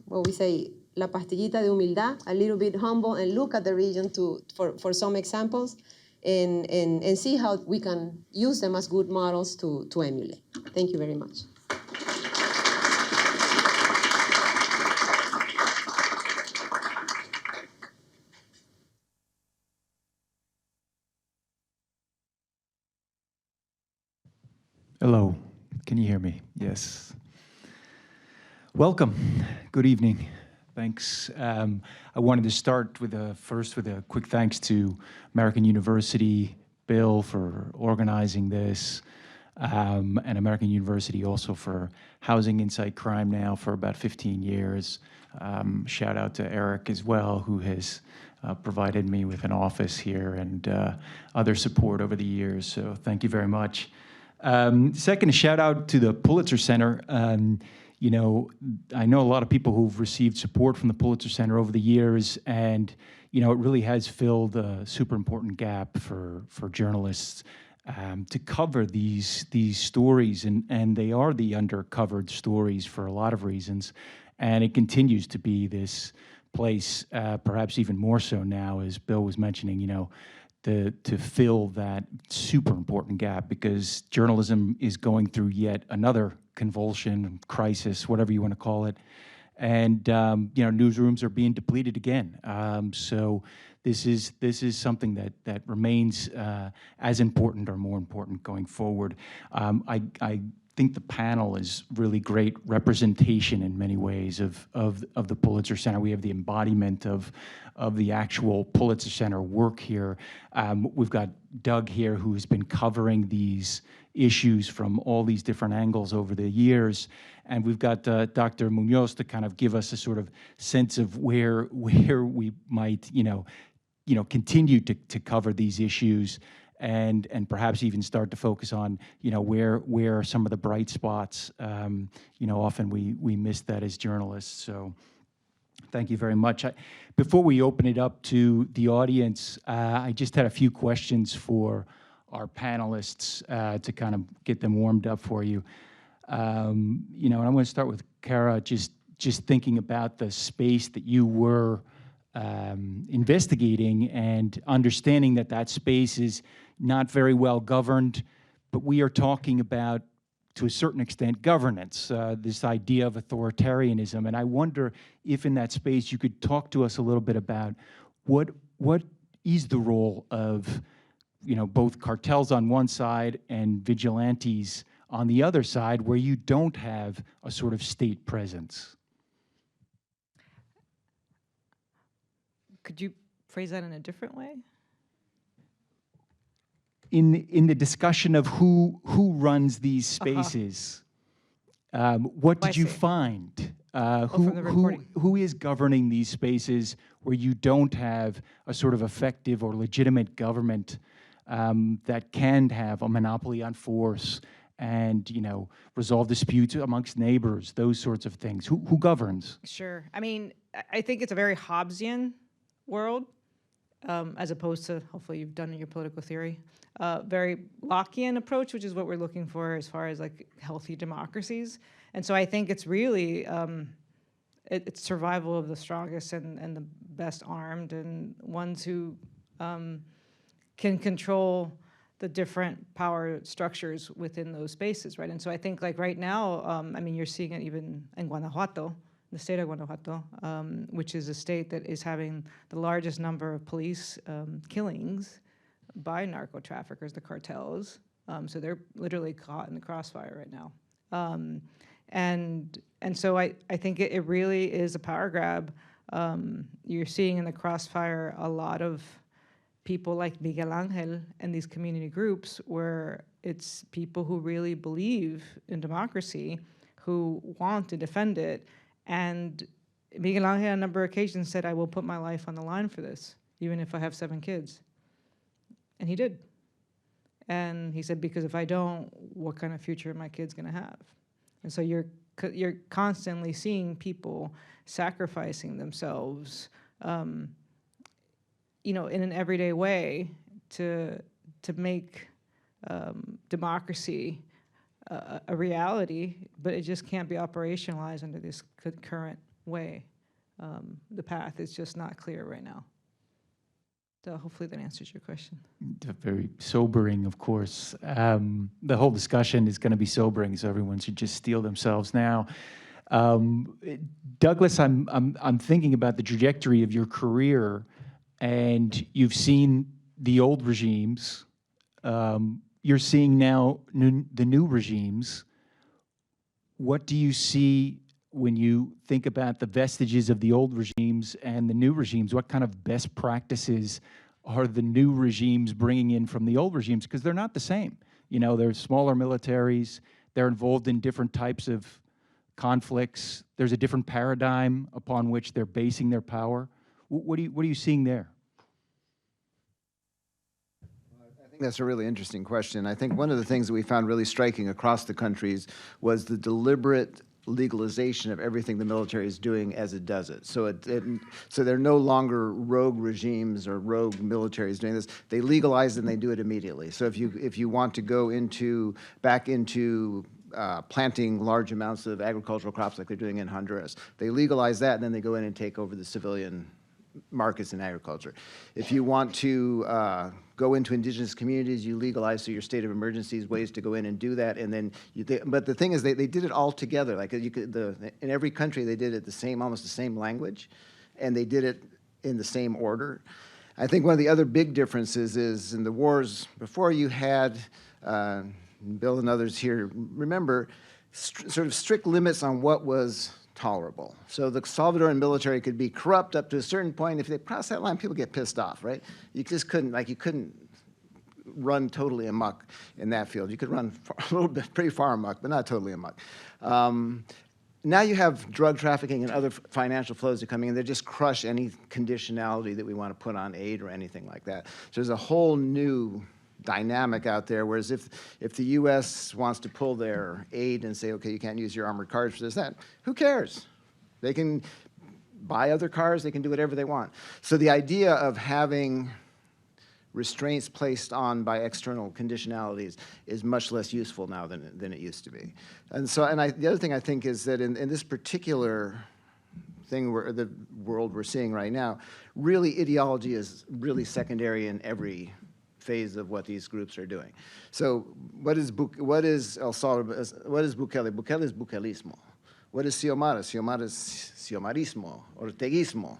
what we say, la pastillita de humildad, a little bit humble, and look at the region for some examples, and see how we can use them as good models to emulate. Thank you very much. Hello, can you hear me? Yes. Welcome, good evening. Thanks. I wanted to start with first with a quick thanks to American University, Bill, for organizing this, and American University also for housing Insight Crime now for about 15 years. Shout out to Eric as well, who has provided me with an office here and other support over the years, so thank you very much. Second, a shout out to the Pulitzer Center. You know, I know a lot of people who've received support from the Pulitzer Center over the years, and you know, it really has filled a super important gap for journalists to cover these stories, and they are the undercovered stories for a lot of reasons, and it continues to be this place, perhaps even more so now, as Bill was mentioning. You know, to fill that super important gap, because journalism is going through yet another convulsion, crisis, whatever you want to call it, and you know, newsrooms are being depleted again. So this is something that remains as important or more important going forward. I think the panel is really great representation in many ways of the Pulitzer Center. We have the embodiment of the actual Pulitzer Center work here. We've got Doug here, who has been covering these issues from all these different angles over the years, and we've got Dr. Munoz to kind of give us a sort of sense of where we might continue to cover these issues, and perhaps even start to focus on, you know, where are some of the bright spots. You know, often we miss that as journalists. So thank you very much. Before we open it up to the audience, I just had a few questions for our panelists to kind of get them warmed up for you. You know, and I'm going to start with Kara, just thinking about the space that you were investigating and understanding that space is not very well governed, but we are talking about, to a certain extent, governance, this idea of authoritarianism. And I wonder if in that space you could talk to us a little bit about what is the role of, you know, both cartels on one side and vigilantes on the other side, where you don't have a sort of state presence. Could you phrase that in a different way? In the discussion of who runs these spaces, what did you find? From the reporting. Who is governing these spaces where you don't have a sort of effective or legitimate government that can have a monopoly on force and, you know, resolve disputes amongst neighbors, those sorts of things? Who governs? Sure. I mean, I think it's a very Hobbesian world, as opposed to, hopefully you've done your political theory, very Lockean approach, which is what we're looking for as far as like healthy democracies. And so I think it's really, it's survival of the strongest and the best armed, and ones who can control the different power structures within those spaces, right? And so I think like right now, I mean, you're seeing it even in Guanajuato, the state of Guanajuato, which is a state that is having the largest number of police killings by narco traffickers, the cartels. So they're literally caught in the crossfire right now. And so I think it really is a power grab. You're seeing in the crossfire a lot of people like Miguel Angel and these community groups, where it's people who really believe in democracy, who want to defend it. And Miguel Angel on a number of occasions said, I will put my life on the line for this, even if I have 7 kids. And he did. And he said, because if I don't, what kind of future are my kids gonna have? And so you're constantly seeing people sacrificing themselves, you know, in an everyday way to make democracy a reality, but it just can't be operationalized under this current way. The path is just not clear right now. So hopefully that answers your question. Very sobering, of course. The whole discussion is going to be sobering, so everyone should just steel themselves now. Douglas, I'm thinking about the trajectory of your career, and you've seen the old regimes you're seeing now the new regimes, what do you see when you think about the vestiges of the old regimes and the new regimes? What kind of best practices are the new regimes bringing in from the old regimes? Because they're not the same. You know, they're smaller militaries. They're involved in different types of conflicts. There's a different paradigm upon which they're basing their power. What are you seeing there? I think that's a really interesting question. I think one of the things that we found really striking across the countries was the deliberate legalization of everything the military is doing as it does it. So so they're no longer rogue regimes or rogue militaries doing this. They legalize it and they do it immediately. So if you want to go back into planting large amounts of agricultural crops like they're doing in Honduras, they legalize that and then they go in and take over the civilian markets in agriculture. If you want to go into indigenous communities, you legalize through your state of emergencies ways to go in and do that. And then, but the thing is, they did it all together. Like in every country, they did it almost the same language, and they did it in the same order. I think one of the other big differences is in the wars before, you had Bill and others here remember sort of strict limits on what was tolerable. So the Salvadoran military could be corrupt up to a certain point. If they cross that line, people get pissed off, right? You just couldn't, you couldn't run totally amok in that field. You could run a little bit, pretty far amok, but not totally amok. Now you have drug trafficking and other financial flows that are coming in. They just crush any conditionality that we want to put on aid or anything like that. So there's a whole new dynamic out there, whereas if the U.S. wants to pull their aid and say, okay, you can't use your armored cars for this, that, who cares? They can buy other cars, they can do whatever they want. So the idea of having restraints placed on by external conditionalities is much less useful now than it used to be. And so, the other thing I think is that in this particular thing, the world we're seeing right now, really ideology is really secondary in every phase of what these groups are doing. So what is El Salvador? What is Bukele? Bukele is Bukelismo. What is Xiomara? Xiomara is Xiomarismo, Orteguismo.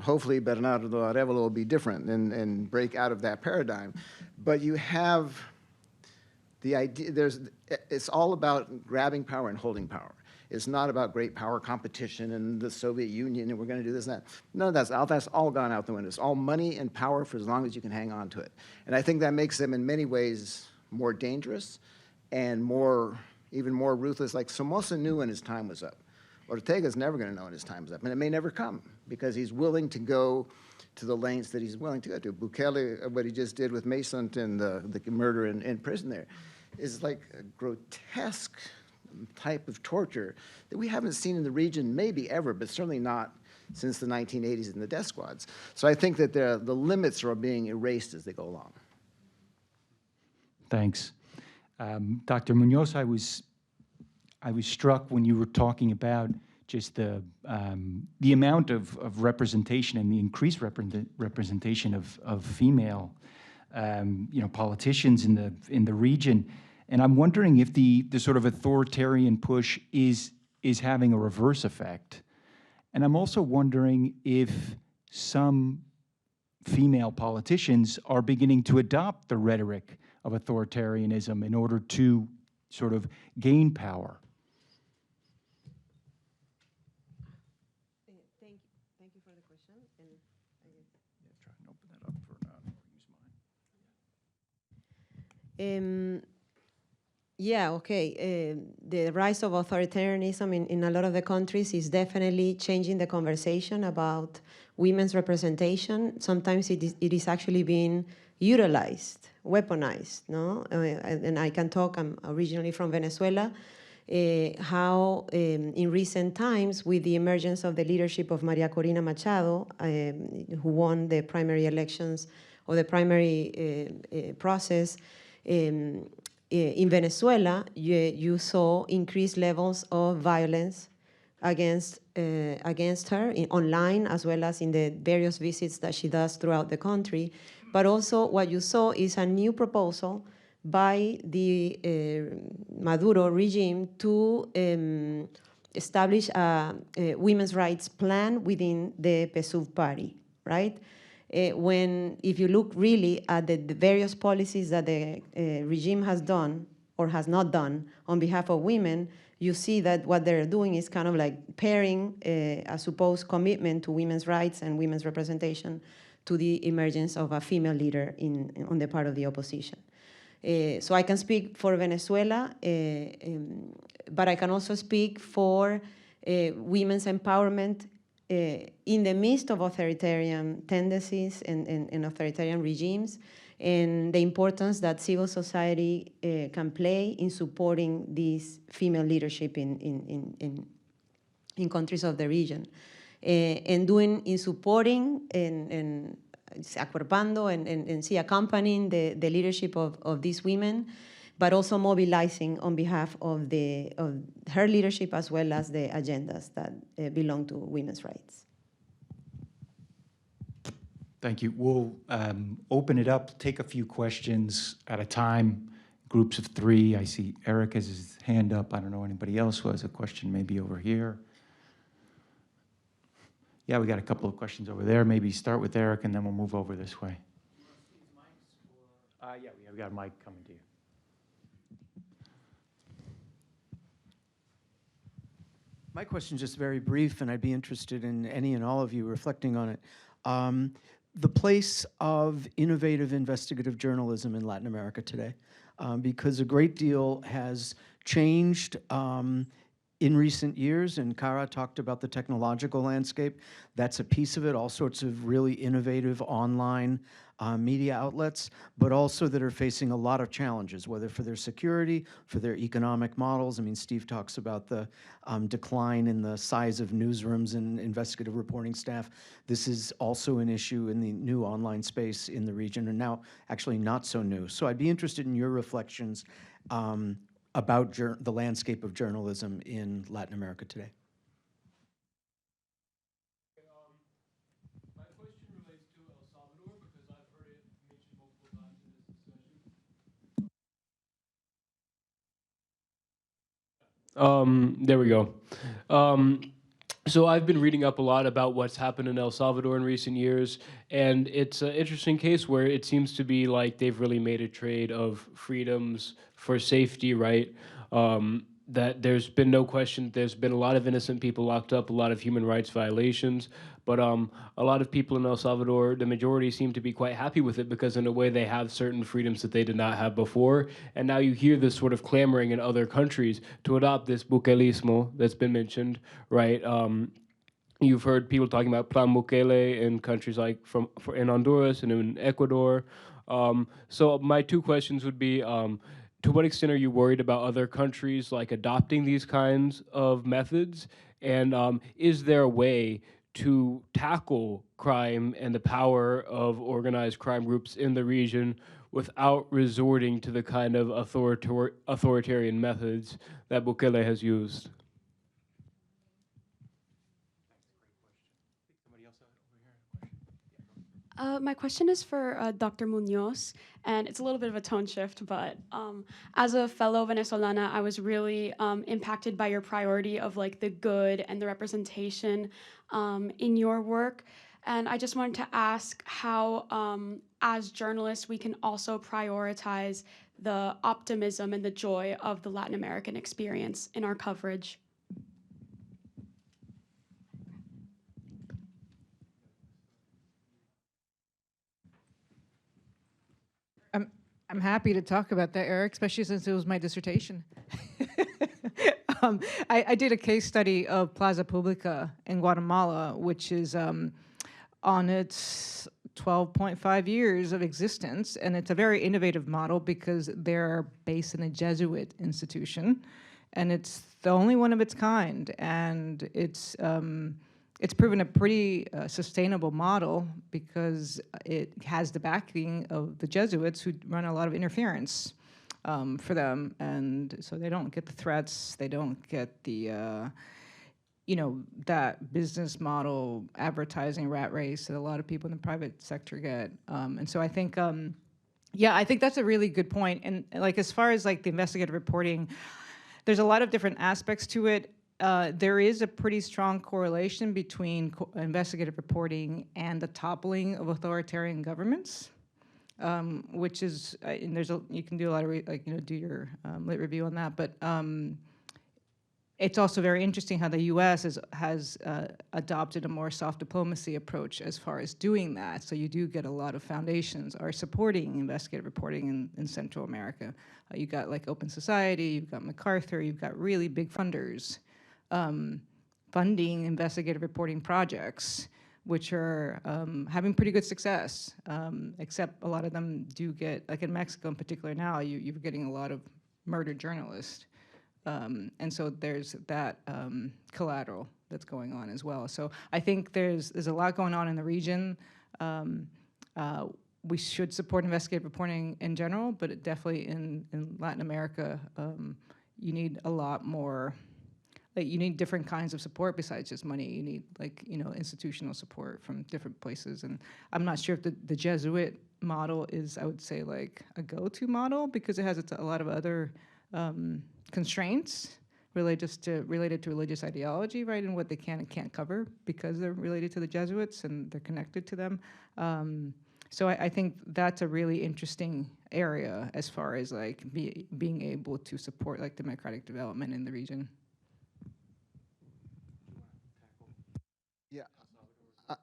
Hopefully Bernardo Arevalo will be different and break out of that paradigm. But you have the idea, it's all about grabbing power and holding power. It's not about great power competition and the Soviet Union and we're going to do this and that. None of that's all gone out the window. It's all money and power for as long as you can hang on to it. And I think that makes them in many ways more dangerous and even more ruthless. Like Somoza knew when his time was up. Ortega's never going to know when his time is up. And it may never come because he's willing to go to the lengths that he's willing to go to. Bukele, what he just did with Mason and the murder in prison there is like a grotesque type of torture that we haven't seen in the region maybe ever, but certainly not since the 1980s in the death squads. So I think that the limits are being erased as they go along. Thanks. Dr. Munoz, I was struck when you were talking about just the amount of representation and the increased representation of female politicians in the region. And I'm wondering if the sort of authoritarian push is having a reverse effect. And I'm also wondering if some female politicians are beginning to adopt the rhetoric of authoritarianism in order to sort of gain power. Thank you for the question. Try and open that up for use mine. Yeah, okay. The rise of authoritarianism in a lot of the countries is definitely changing the conversation about women's representation. Sometimes it is actually being utilized, weaponized, no? And I can talk, I'm originally from Venezuela, how in recent times, with the emergence of the leadership of Maria Corina Machado, who won the primary elections or the primary process, in Venezuela, you saw increased levels of violence against her online, as well as in the various visits that she does throughout the country. But also what you saw is a new proposal by the Maduro regime to establish a women's rights plan within the PSUV party, right? If you look really at the various policies that the regime has done or has not done on behalf of women, you see that what they're doing is kind of like pairing a supposed commitment to women's rights and women's representation to the emergence of a female leader on the part of the opposition. So I can speak for Venezuela, but I can also speak for women's empowerment in the midst of authoritarian tendencies and authoritarian regimes, and the importance that civil society can play in supporting this female leadership in countries of the region. In supporting and acuerpando and accompanying the leadership of these women, but also mobilizing on behalf of her leadership as well as the agendas that belong to women's rights. Thank you. We'll open it up, take a few questions at a time, groups of 3. I see Eric has his hand up. I don't know anybody else who has a question, maybe over here. Yeah, we got a couple of questions over there. Maybe start with Eric, and then we'll move over this way. Yeah, we got a mic coming to you. My question is just very brief, and I'd be interested in any and all of you reflecting on it. The place of innovative investigative journalism in Latin America today, because a great deal has changed in recent years, and Cara talked about the technological landscape. That's a piece of it, all sorts of really innovative online media outlets, but also that are facing a lot of challenges, whether for their security, for their economic models. I mean, Steve talks about the decline in the size of newsrooms and investigative reporting staff. This is also an issue in the new online space in the region, and now actually not so new. So I'd be interested in your reflections about the landscape of journalism in Latin America today. My question relates to El Salvador because I've heard it mentioned multiple times in this discussion. There we go. So I've been reading up a lot about what's happened in El Salvador in recent years, and it's an interesting case where it seems to be like they've really made a trade of freedoms for safety, right? That there's been no question, there's been a lot of innocent people locked up, a lot of human rights violations, but a lot of people in El Salvador, the majority seem to be quite happy with it because in a way they have certain freedoms that they did not have before. And now you hear this sort of clamoring in other countries to adopt this bukelismo that's been mentioned, right? You've heard people talking about Plan Bukele in countries like in Honduras and in Ecuador. So my 2 questions would be, to what extent are you worried about other countries like adopting these kinds of methods? And is there a way to tackle crime and the power of organized crime groups in the region without resorting to the kind of authoritarian methods that Bukele has used? My question is for Dr. Munoz, and it's a little bit of a tone shift, but as a fellow Venezolana, I was really impacted by your priority of like the good and the representation in your work. And I just wanted to ask how, as journalists, we can also prioritize the optimism and the joy of the Latin American experience in our coverage. I'm happy to talk about that, Eric, especially since it was my dissertation. I did a case study of Plaza Publica in Guatemala, which is on its 12.5 years of existence, and it's a very innovative model because they're based in a Jesuit institution, and it's the only one of its kind, and it's proven a pretty sustainable model because it has the backing of the Jesuits who run a lot of interference for them. And so they don't get the threats, they don't get the, that business model advertising rat race that a lot of people in the private sector get. And so I think, I think that's a really good point. And like, as far as like the investigative reporting, there's a lot of different aspects to it. there is a pretty strong correlation between investigative reporting and the toppling of authoritarian governments, which is, and you can do a lot of, do your lit review on that, but it's also very interesting how the U.S. has adopted a more soft diplomacy approach as far as doing that. So you do get a lot of foundations are supporting investigative reporting in Central America. You've got like Open Society, you've got MacArthur, you've got really big funders funding investigative reporting projects, which are having pretty good success, except a lot of them do get, like in Mexico in particular now, you're getting a lot of murdered journalists. And so there's that collateral that's going on as well. So I think there's a lot going on in the region. We should support investigative reporting in general, but it definitely in Latin America, you need a lot more, like you need different kinds of support besides just money. You need institutional support from different places. And I'm not sure if the Jesuit model is, I would say, like a go-to model because it has a lot of other constraints related to religious ideology, right, and what they can and can't cover because they're related to the Jesuits and they're connected to them. So I think that's a really interesting area as far as like being able to support like democratic development in the region. Yeah,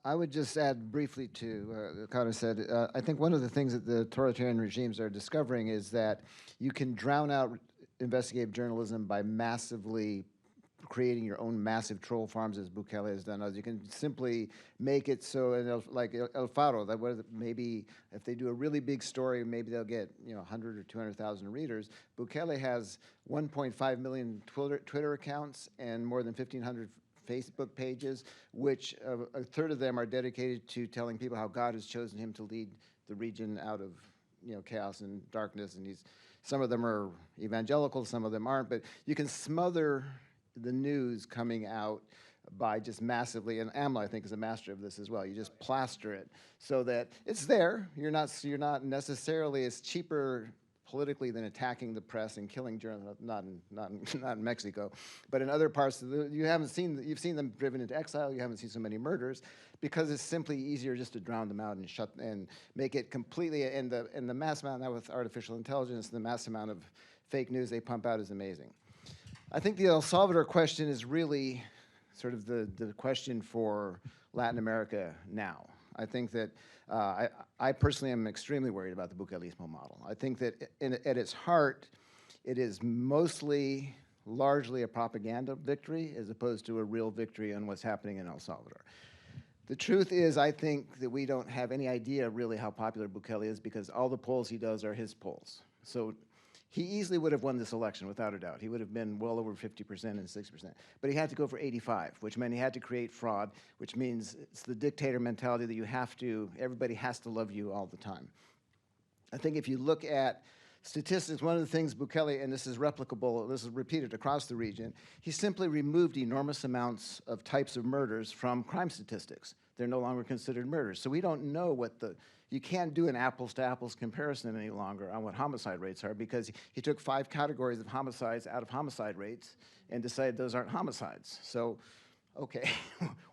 I would just add briefly to what Connor said. I think one of the things that the authoritarian regimes are discovering is that you can drown out investigative journalism by massively creating your own massive troll farms, as Bukele has done. You can simply make it so, like El Faro, that maybe if they do a really big story, maybe they'll get 100 or 200,000 readers. Bukele has 1.5 million Twitter accounts and more than 1,500 Facebook pages, which a third of them are dedicated to telling people how God has chosen him to lead the region out of chaos and darkness. And some of them are evangelical, some of them aren't, but you can smother the news coming out by just massively, and AMLO, I think, is a master of this as well. You just plaster it so that it's there. You're not necessarily, it's cheaper politically than attacking the press and killing journalists, not in Mexico, but in other parts of you've seen them driven into exile, you haven't seen so many murders, because it's simply easier just to drown them out and make it completely, and the mass amount now with artificial intelligence, the mass amount of fake news they pump out is amazing. I think the El Salvador question is really sort of the question for Latin America now. I think that I personally am extremely worried about the Bukelismo model. I think that at its heart, it is largely a propaganda victory as opposed to a real victory on what's happening in El Salvador. The truth is, I think that we don't have any idea really how popular Bukele is because all the polls he does are his polls. So he easily would have won this election without a doubt. He would have been well over 50% and 60%. But he had to go for 85, which meant he had to create fraud, which means it's the dictator mentality that everybody has to love you all the time. I think if you look at statistics, one of the things Bukele, and this is replicable, this is repeated across the region, he simply removed enormous amounts of types of murders from crime statistics. They're no longer considered murders. So we don't know you can't do an apples to apples comparison any longer on what homicide rates are because he took 5 categories of homicides out of homicide rates and decided those aren't homicides. So, okay,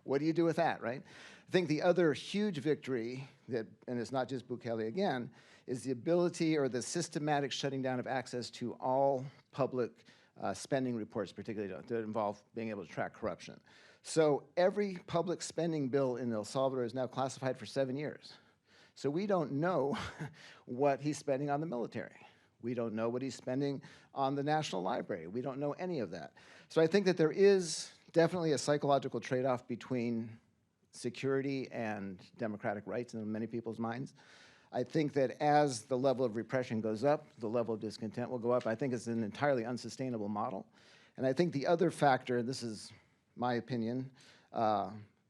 what do you do with that, right? I think the other huge victory, and it's not just Bukele again, is the ability or the systematic shutting down of access to all public spending reports, particularly that involve being able to track corruption. So every public spending bill in El Salvador is now classified for 7 years. So we don't know what he's spending on the military. We don't know what he's spending on the National Library. We don't know any of that. So I think that there is definitely a psychological trade-off between security and democratic rights in many people's minds. I think that as the level of repression goes up, the level of discontent will go up. I think it's an entirely unsustainable model. And I think the other factor, this is my opinion,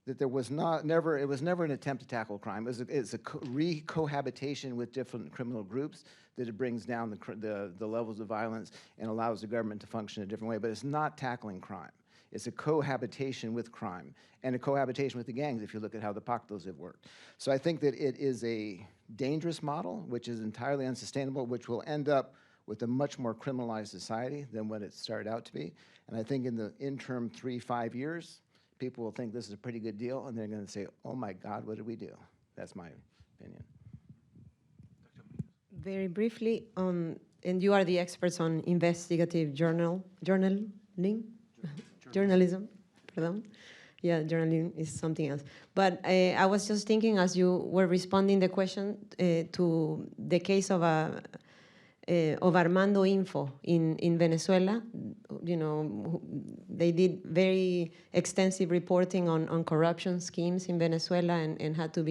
that it was never an attempt to tackle crime. It's a cohabitation with different criminal groups that it brings down the levels of violence and allows the government to function a different way, but it's not tackling crime. It's a cohabitation with crime and a cohabitation with the gangs if you look at how the pactos have worked. So I think that it is a dangerous model, which is entirely unsustainable, which will end up with a much more criminalized society than what it started out to be. And I think in the interim 3-5 years, people will think this is a pretty good deal, and they're going to say, oh my God, what did we do? That's my opinion. Very briefly, and you are the experts on investigative journalism. Pardon. Yeah, journalism is something else. But I was just thinking, as you were responding the question to the case of Armando Info in Venezuela. You know, they did very extensive reporting on corruption schemes in Venezuela and had to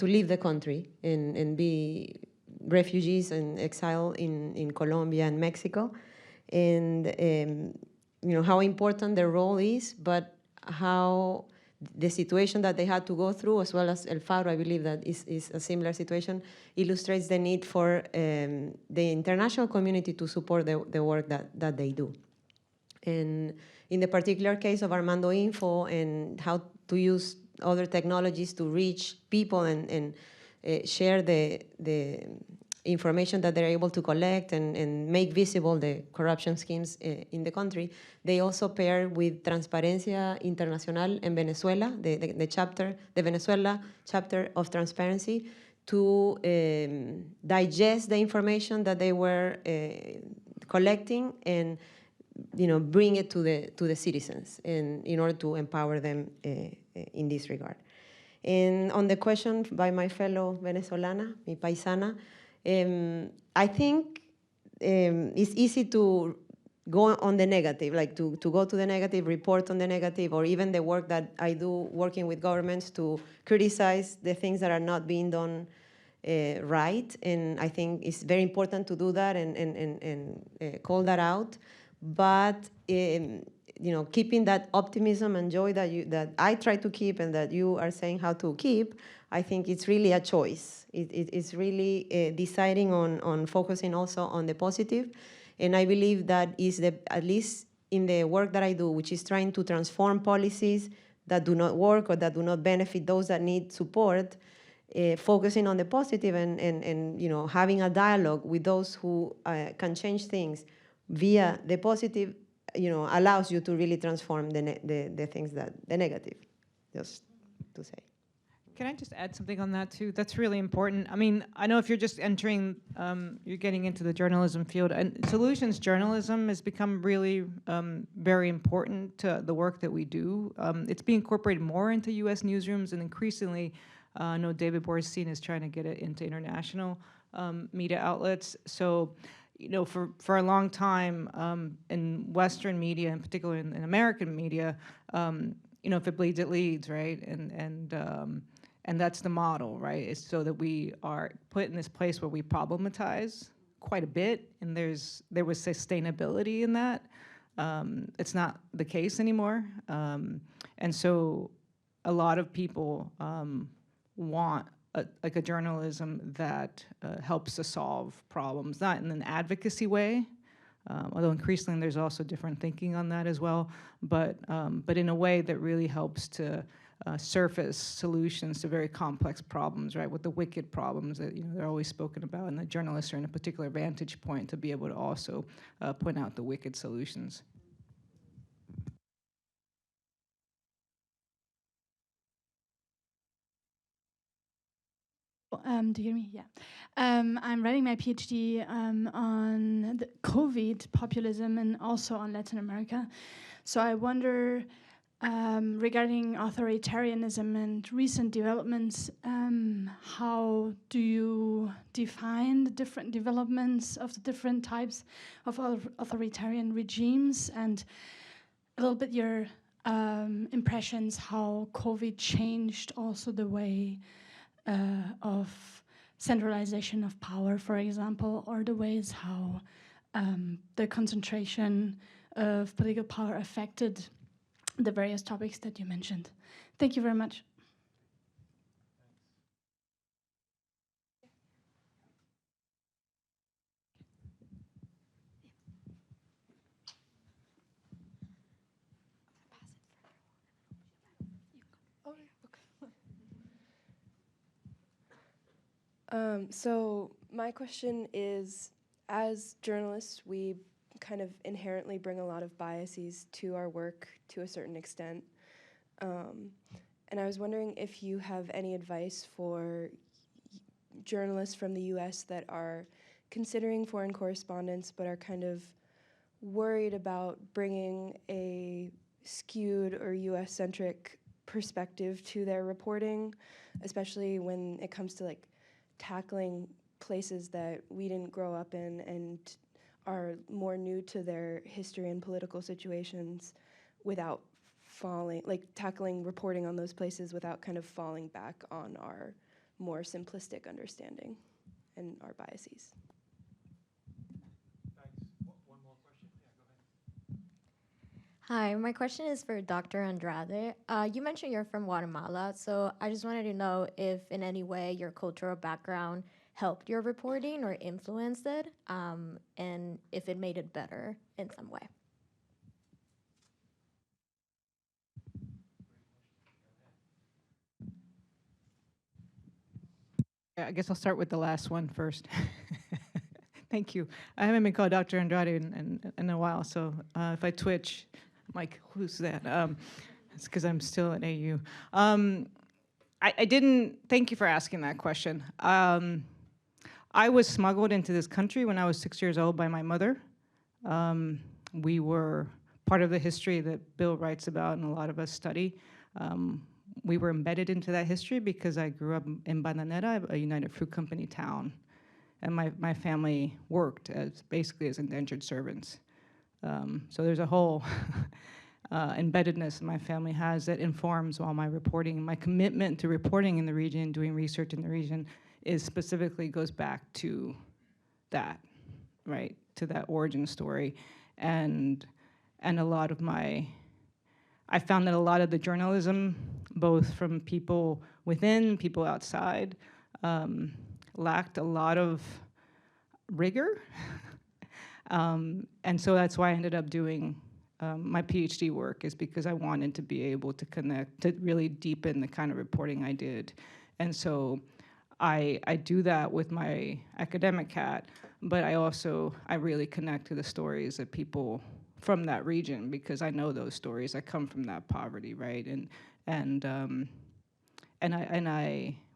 leave the country and be refugees and exile in Colombia and Mexico. And you know how important their role is, but how the situation that they had to go through, as well as El Faro, I believe that is a similar situation, illustrates the need for the international community to support the work that they do. And in the particular case of Armando Info and how to use other technologies to reach people and share the information that they're able to collect and make visible the corruption schemes in the country. They also pair with Transparencia Internacional in Venezuela, the Venezuela chapter of Transparency, to digest the information that they were collecting and bring it to the citizens in order to empower them in this regard. And on the question by my fellow Venezolana, mi paisana, I think it's easy to go on the negative, like to go to the negative, report on the negative, or even the work that I do working with governments to criticize the things that are not being done right. And I think it's very important to do that and call that out. But keeping that optimism and joy that I try to keep and that you are saying how to keep, I think it's really a choice. It's really deciding on focusing also on the positive. And I believe that is at least in the work that I do, which is trying to transform policies that do not work or that do not benefit those that need support, focusing on the positive and having a dialogue with those who can change things via the positive, allows you to really transform the things the negative, just to say. Can I just add something on that too? That's really important. I mean, I know if you're just entering, you're getting into the journalism field, and solutions journalism has become really very important to the work that we do. It's being incorporated more into U.S. newsrooms, and increasingly, I know David Borstein is trying to get it into international media outlets. So, for a long time in Western media, in particular in American media, if it bleeds, it leads, right? And that's the model, right? It's so that we are put in this place where we problematize quite a bit, and there was sustainability in that. It's not the case anymore, and so a lot of people want a journalism that helps to solve problems, not in an advocacy way, although increasingly there's also different thinking on that as well, but in a way that really helps to surface solutions to very complex problems, right? With the wicked problems that they're always spoken about, and the journalists are in a particular vantage point to be able to also point out the wicked solutions. Do you hear me? Yeah. I'm writing my PhD on the COVID populism and also on Latin America. So I wonder, regarding authoritarianism and recent developments, how do you define the different developments of the different types of authoritarian regimes, and a little bit your impressions how COVID changed also the way of centralization of power, for example, or the ways how the concentration of political power affected the various topics that you mentioned. Thank you very much. So my question is, as journalists, we kind of inherently bring a lot of biases to our work to a certain extent. And I was wondering if you have any advice for journalists from the US that are considering foreign correspondence but are kind of worried about bringing a skewed or US-centric perspective to their reporting, especially when it comes to like tackling places that we didn't grow up in and are more new to their history and political situations without tackling reporting on those places without kind of falling back on our more simplistic understanding and our biases. One more question. Yeah, go ahead. Hi, my question is for Dr. Andrade. You mentioned you're from Guatemala, so I just wanted to know if in any way your cultural background helped your reporting or influenced it, and if it made it better in some way. Yeah, I guess I'll start with the last one first. Thank you. I haven't been called Dr. Andrade in a while, so if I twitch, I'm like, who's that? It's because I'm still at AU. I didn't, thank you for asking that question. I was smuggled into this country when I was 6 years old by my mother. We were part of the history that Bill writes about and a lot of us study. We were embedded into that history because I grew up in Bananera, a United Fruit Company town. And my family worked basically as indentured servants. So there's a whole embeddedness my family has that informs all my reporting. My commitment to reporting in the region, doing research in the region, specifically goes back to that, right? To that origin story. And a lot of I found that a lot of the journalism, both from people within, people outside, lacked a lot of rigor. And so that's why I ended up doing my PhD work, is because I wanted to be able to connect, to really deepen the kind of reporting I did. And so I do that with my academic hat, but I really connect to the stories of people from that region because I know those stories. I come from that poverty, right? And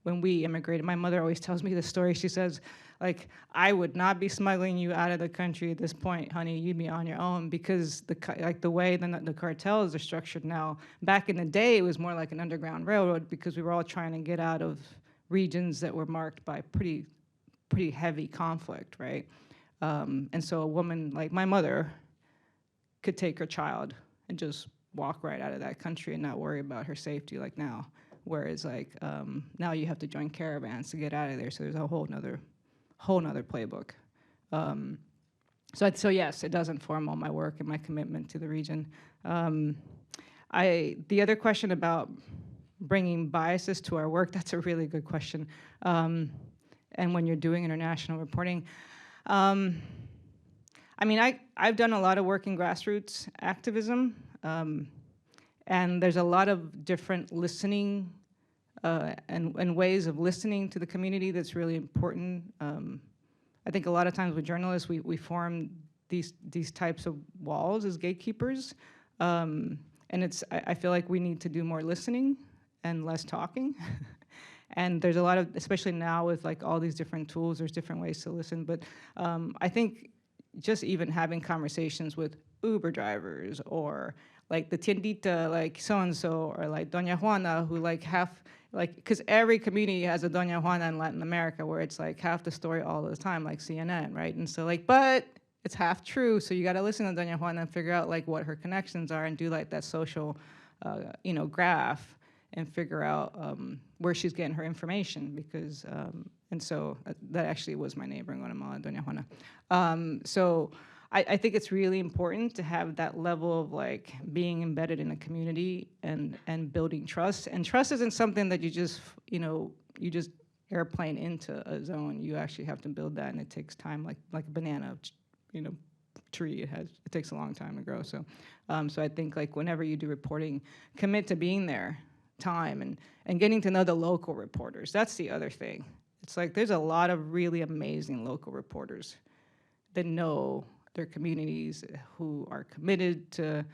when we immigrated, my mother always tells me the story. She says, like, I would not be smuggling you out of the country at this point, honey. You'd be on your own, because the way the cartels are structured now. Back in the day, it was more like an underground railroad because we were all trying to get out of regions that were marked by pretty heavy conflict, right? And so a woman like my mother could take her child and just walk right out of that country and not worry about her safety like now. Whereas like now you have to join caravans to get out of there. So there's a whole nother playbook. So yes, it does inform all my work and my commitment to the region. The other question about bringing biases to our work, that's a really good question. And when you're doing international reporting, I mean, I've done a lot of work in grassroots activism, and there's a lot of different listening and ways of listening to the community that's really important. I think a lot of times with journalists, we form these types of walls as gatekeepers, and I feel like we need to do more listening and less talking. And there's a lot of, especially now with like all these different tools, there's different ways to listen. But I think just even having conversations with Uber drivers or like the tiendita, like so-and-so, or like Doña Juana, who like because every community has a Doña Juana in Latin America where it's like half the story all the time, like CNN, right? And so like, but it's half true, so you gotta listen to Doña Juana and figure out like what her connections are and do like that social, graph and figure out where she's getting her information, because, and so that actually was my neighbor in Guatemala, Doña Juana. So I think it's really important to have that level of like being embedded in a community and building trust. And trust isn't something that you just airplane into a zone. You actually have to build that, and it takes time, like a banana, tree. It takes a long time to grow. So, so I think like whenever you do reporting, commit to being there, time, and getting to know the local reporters. That's the other thing. It's like there's a lot of really amazing local reporters that know their communities, who are committed to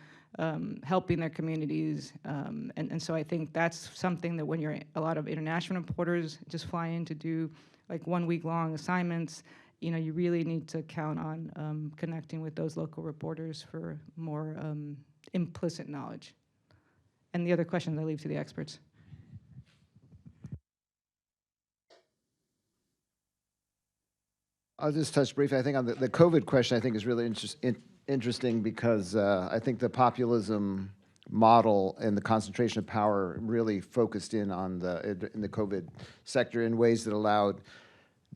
helping their communities. And so I think that's something that when you're a lot of international reporters just fly in to do like 1 week long assignments, you really need to count on connecting with those local reporters for more implicit knowledge. And the other questions I leave to the experts. I'll just touch briefly. I think on the COVID question, I think is really interesting because I think the populism model and the concentration of power really focused in on in the COVID sector in ways that allowed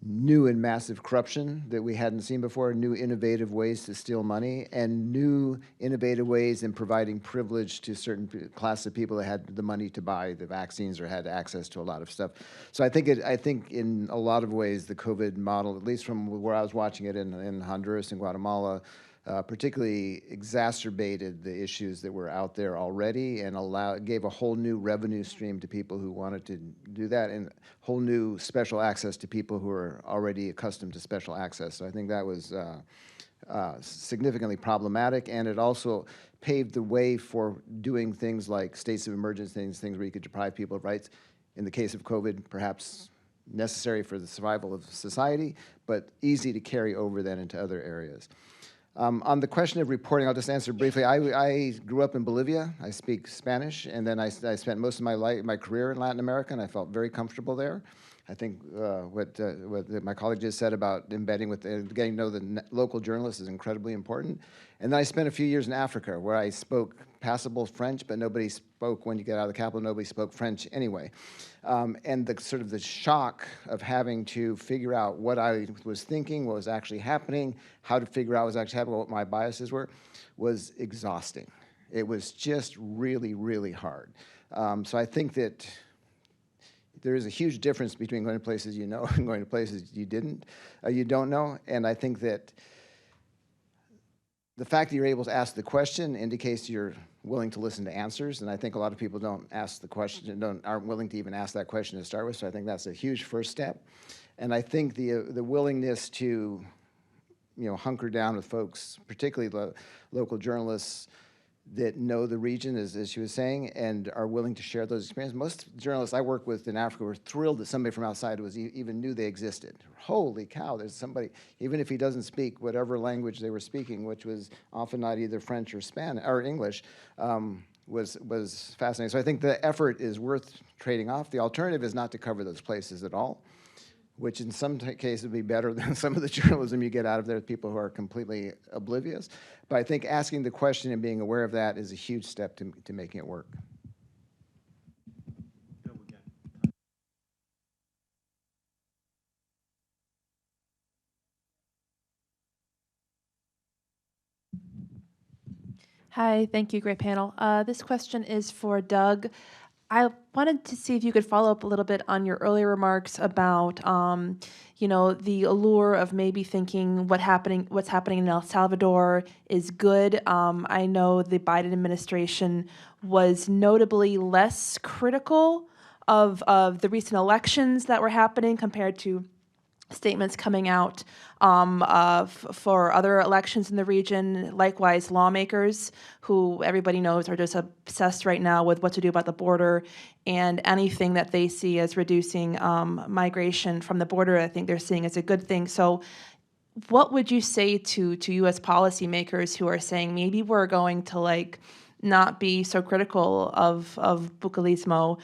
new and massive corruption that we hadn't seen before, new innovative ways to steal money, and new innovative ways in providing privilege to certain class of people that had the money to buy the vaccines or had access to a lot of stuff. So I think in a lot of ways the COVID model, at least from where I was watching it in Honduras and Guatemala, particularly exacerbated the issues that were out there already and gave a whole new revenue stream to people who wanted to do that, and whole new special access to people who are already accustomed to special access. So I think that was significantly problematic, and it also paved the way for doing things like states of emergency, things where you could deprive people of rights. In the case of COVID, perhaps necessary for the survival of society, but easy to carry over then into other areas. On the question of reporting, I'll just answer briefly. I grew up in Bolivia. I speak Spanish, and then I spent most of my career in Latin America, and I felt very comfortable there. I think what my colleague just said about embedding with getting to know the local journalists is incredibly important. And then I spent a few years in Africa, where I spoke passable French, but nobody spoke, when you get out of the capital, nobody spoke French anyway. And the sort of the shock of having to figure out what I was thinking, what was actually happening, how to figure out what was actually happening, what my biases were, was exhausting. It was just really, really hard. So I think that there is a huge difference between going to places you know and going to places you don't know. And I think that the fact that you're able to ask the question indicates you're willing to listen to answers. And I think a lot of people don't ask the question, aren't willing to even ask that question to start with. So I think that's a huge first step. And I think the willingness to, hunker down with folks, particularly the local journalists that know the region, as she was saying, and are willing to share those experiences. Most journalists I work with in Africa were thrilled that somebody from outside even knew they existed. Holy cow, there's somebody, even if he doesn't speak whatever language they were speaking, which was often not either French or Spanish or English, was fascinating. So I think the effort is worth trading off. The alternative is not to cover those places at all, which in some cases would be better than some of the journalism you get out of there, people who are completely oblivious. But I think asking the question and being aware of that is a huge step to making it work. Hi, thank you, great panel. This question is for Doug. I wanted to see if you could follow up a little bit on your earlier remarks about, the allure of maybe thinking what's happening in El Salvador is good. I know the Biden administration was notably less critical of the recent elections that were happening compared to statements coming out for other elections in the region. Likewise, lawmakers, who everybody knows are just obsessed right now with what to do about the border and anything that they see as reducing migration from the border, I think they're seeing as a good thing. So what would you say to U.S. policymakers who are saying maybe we're going to not be so critical of Bucalismo?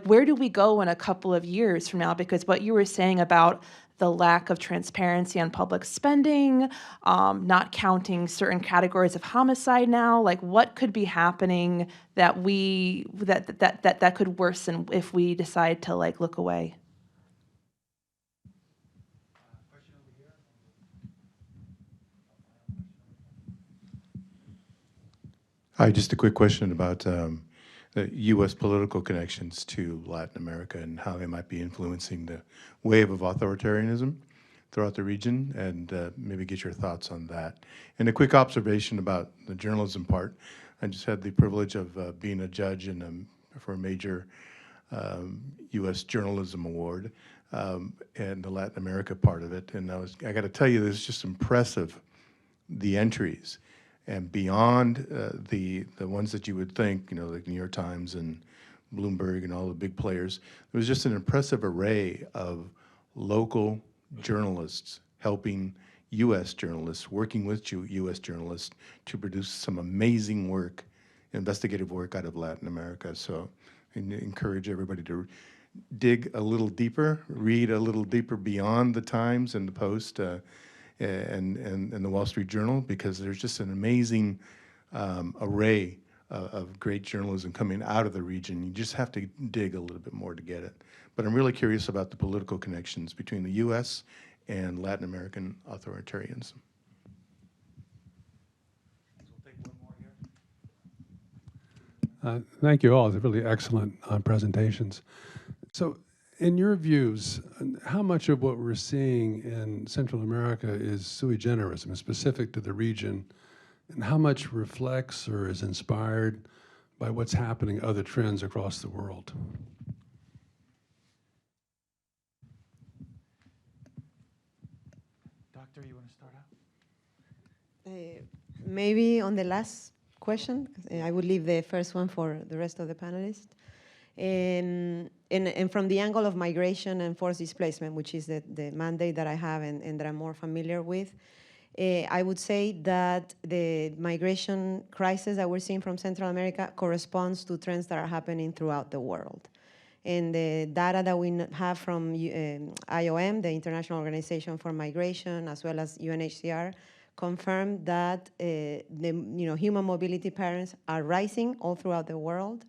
Where do we go in a couple of years from now? Because what you were saying about the lack of transparency on public spending, not counting certain categories of homicide now, what could be happening that that could worsen if we decide to look away? Hi, just a quick question about the U.S. political connections to Latin America and how they might be influencing the wave of authoritarianism throughout the region, and maybe get your thoughts on that. And a quick observation about the journalism part. I just had the privilege of being a judge for a major U.S. journalism award. and the Latin America part of it. And I got to tell you, it's just impressive, the entries. And beyond the ones that you would think, you know, like New York Times and Bloomberg and all the big players, there was just an impressive array of local journalists helping U.S. journalists, working with U.S. journalists to produce some amazing work, investigative work out of Latin America. So I encourage everybody to dig a little deeper, read a little deeper beyond the Times and the Post and the Wall Street Journal, because there's just an amazing array of great journalism coming out of the region. You just have to dig a little bit more to get it. But I'm really curious about the political connections between the U.S. and Latin American authoritarianism. Thank you all. They're really excellent presentations. So, in your views, how much of what we're seeing in Central America is sui generis and specific to the region, and how much reflects or is inspired by what's happening, other trends across the world? Doctor, you want to start out? Maybe on the last question, I would leave the first one for the rest of the panelists. And from the angle of migration and forced displacement, which is the mandate that I have and that I'm more familiar with, I would say that the migration crisis that we're seeing from Central America corresponds to trends that are happening throughout the world. And the data that we have from IOM, the International Organization for Migration, as well as UNHCR, confirm that human mobility patterns are rising all throughout the world,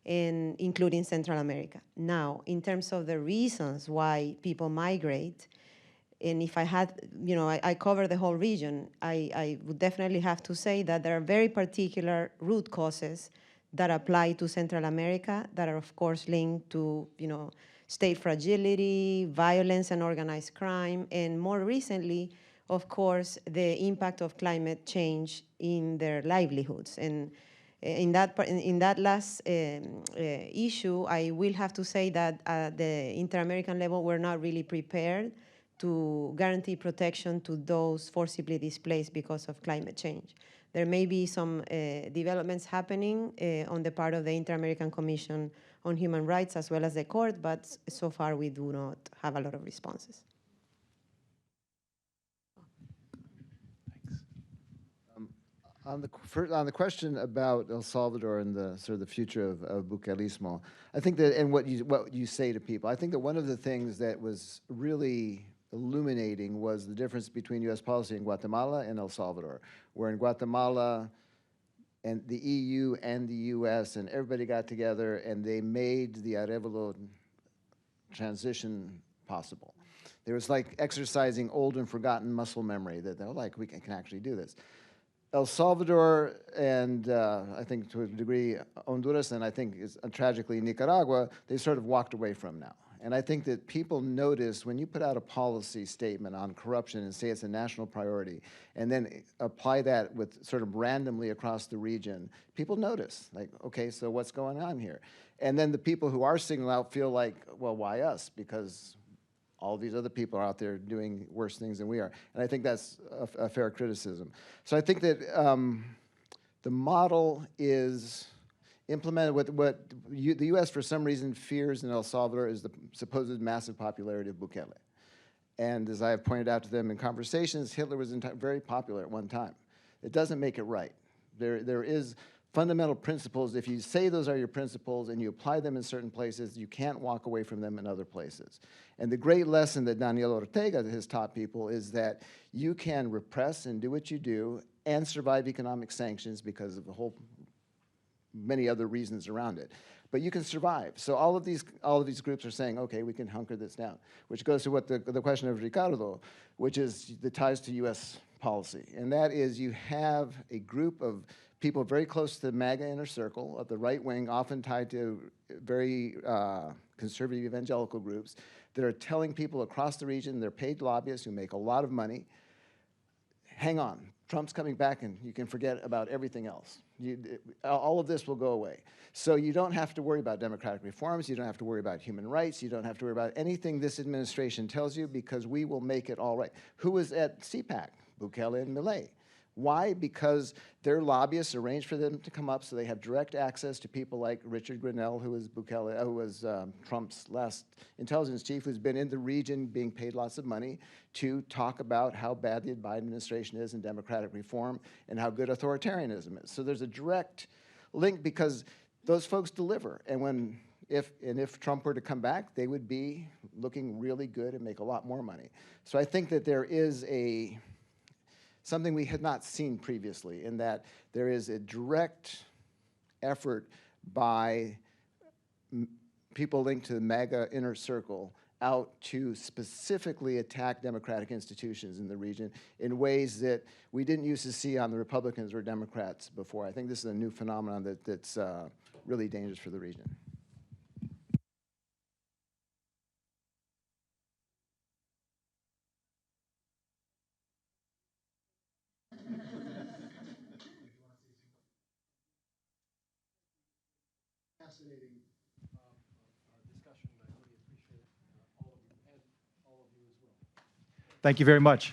and including Central America. Now, in terms of the reasons why people migrate, and if I had, I cover the whole region, I would definitely have to say that there are very particular root causes that apply to Central America that are, of course, linked to, state fragility, violence and organized crime, and more recently, of course, the impact of climate change in their livelihoods. And in that last issue, I will have to say that at the inter-American level, we're not really prepared to guarantee protection to those forcibly displaced because of climate change. There may be some developments happening on the part of the Inter-American Commission on Human Rights as well as the court, but so far we do not have a lot of responses. On the question about El Salvador and the sort of the future of Bukelismo, I think that, and what you say to people, I think that one of the things that was really illuminating was the difference between U.S. policy in Guatemala and El Salvador, where in Guatemala and the EU and the U.S. and everybody got together and they made the Arevalo transition possible. There was like exercising old and forgotten muscle memory that they're like, we can actually do this. El Salvador and I think to a degree Honduras and I think tragically Nicaragua, they sort of walked away from now. And I think that people notice when you put out a policy statement on corruption and say it's a national priority and then apply that with sort of randomly across the region, people notice like, okay, so what's going on here? And then the people who are singled out feel like, well, why us? Because all these other people are out there doing worse things than we are. And I think that's a fair criticism. So I think that the model is implemented with what the U.S. for some reason fears in El Salvador is the supposed massive popularity of Bukele. And as I have pointed out to them in conversations, Hitler was very popular at one time. It doesn't make it right. There is fundamental principles. If you say those are your principles and you apply them in certain places, you can't walk away from them in other places. And the great lesson that Daniel Ortega has taught people is that you can repress and do what you do and survive economic sanctions because of the whole many other reasons around it. But you can survive. So all of these groups are saying, okay, we can hunker this down, which goes to what the question of Ricardo, which is the ties to U.S. policy. And that is you have a group of people very close to the MAGA inner circle of the right wing, often tied to very conservative evangelical groups that are telling people across the region, they're paid lobbyists who make a lot of money, hang on, Trump's coming back and you can forget about everything else. All of this will go away. So you don't have to worry about democratic reforms. You don't have to worry about human rights. You don't have to worry about anything this administration tells you, because we will make it all right. Who was at CPAC? Bukele and Milei. Why? Because their lobbyists arranged for them to come up so they have direct access to people like Richard Grenell, who was Trump's last intelligence chief, who's been in the region being paid lots of money to talk about how bad the Biden administration is in democratic reform and how good authoritarianism is. So there's a direct link, because those folks deliver. And if Trump were to come back, they would be looking really good and make a lot more money. So I think that there is something we had not seen previously, in that there is a direct effort by people linked to the MAGA inner circle out to specifically attack democratic institutions in the region in ways that we didn't used to see on the Republicans or Democrats before. I think this is a new phenomenon that's really dangerous for the region. Fascinating discussion. I really appreciate all of you and all of you as well. Thank you very much.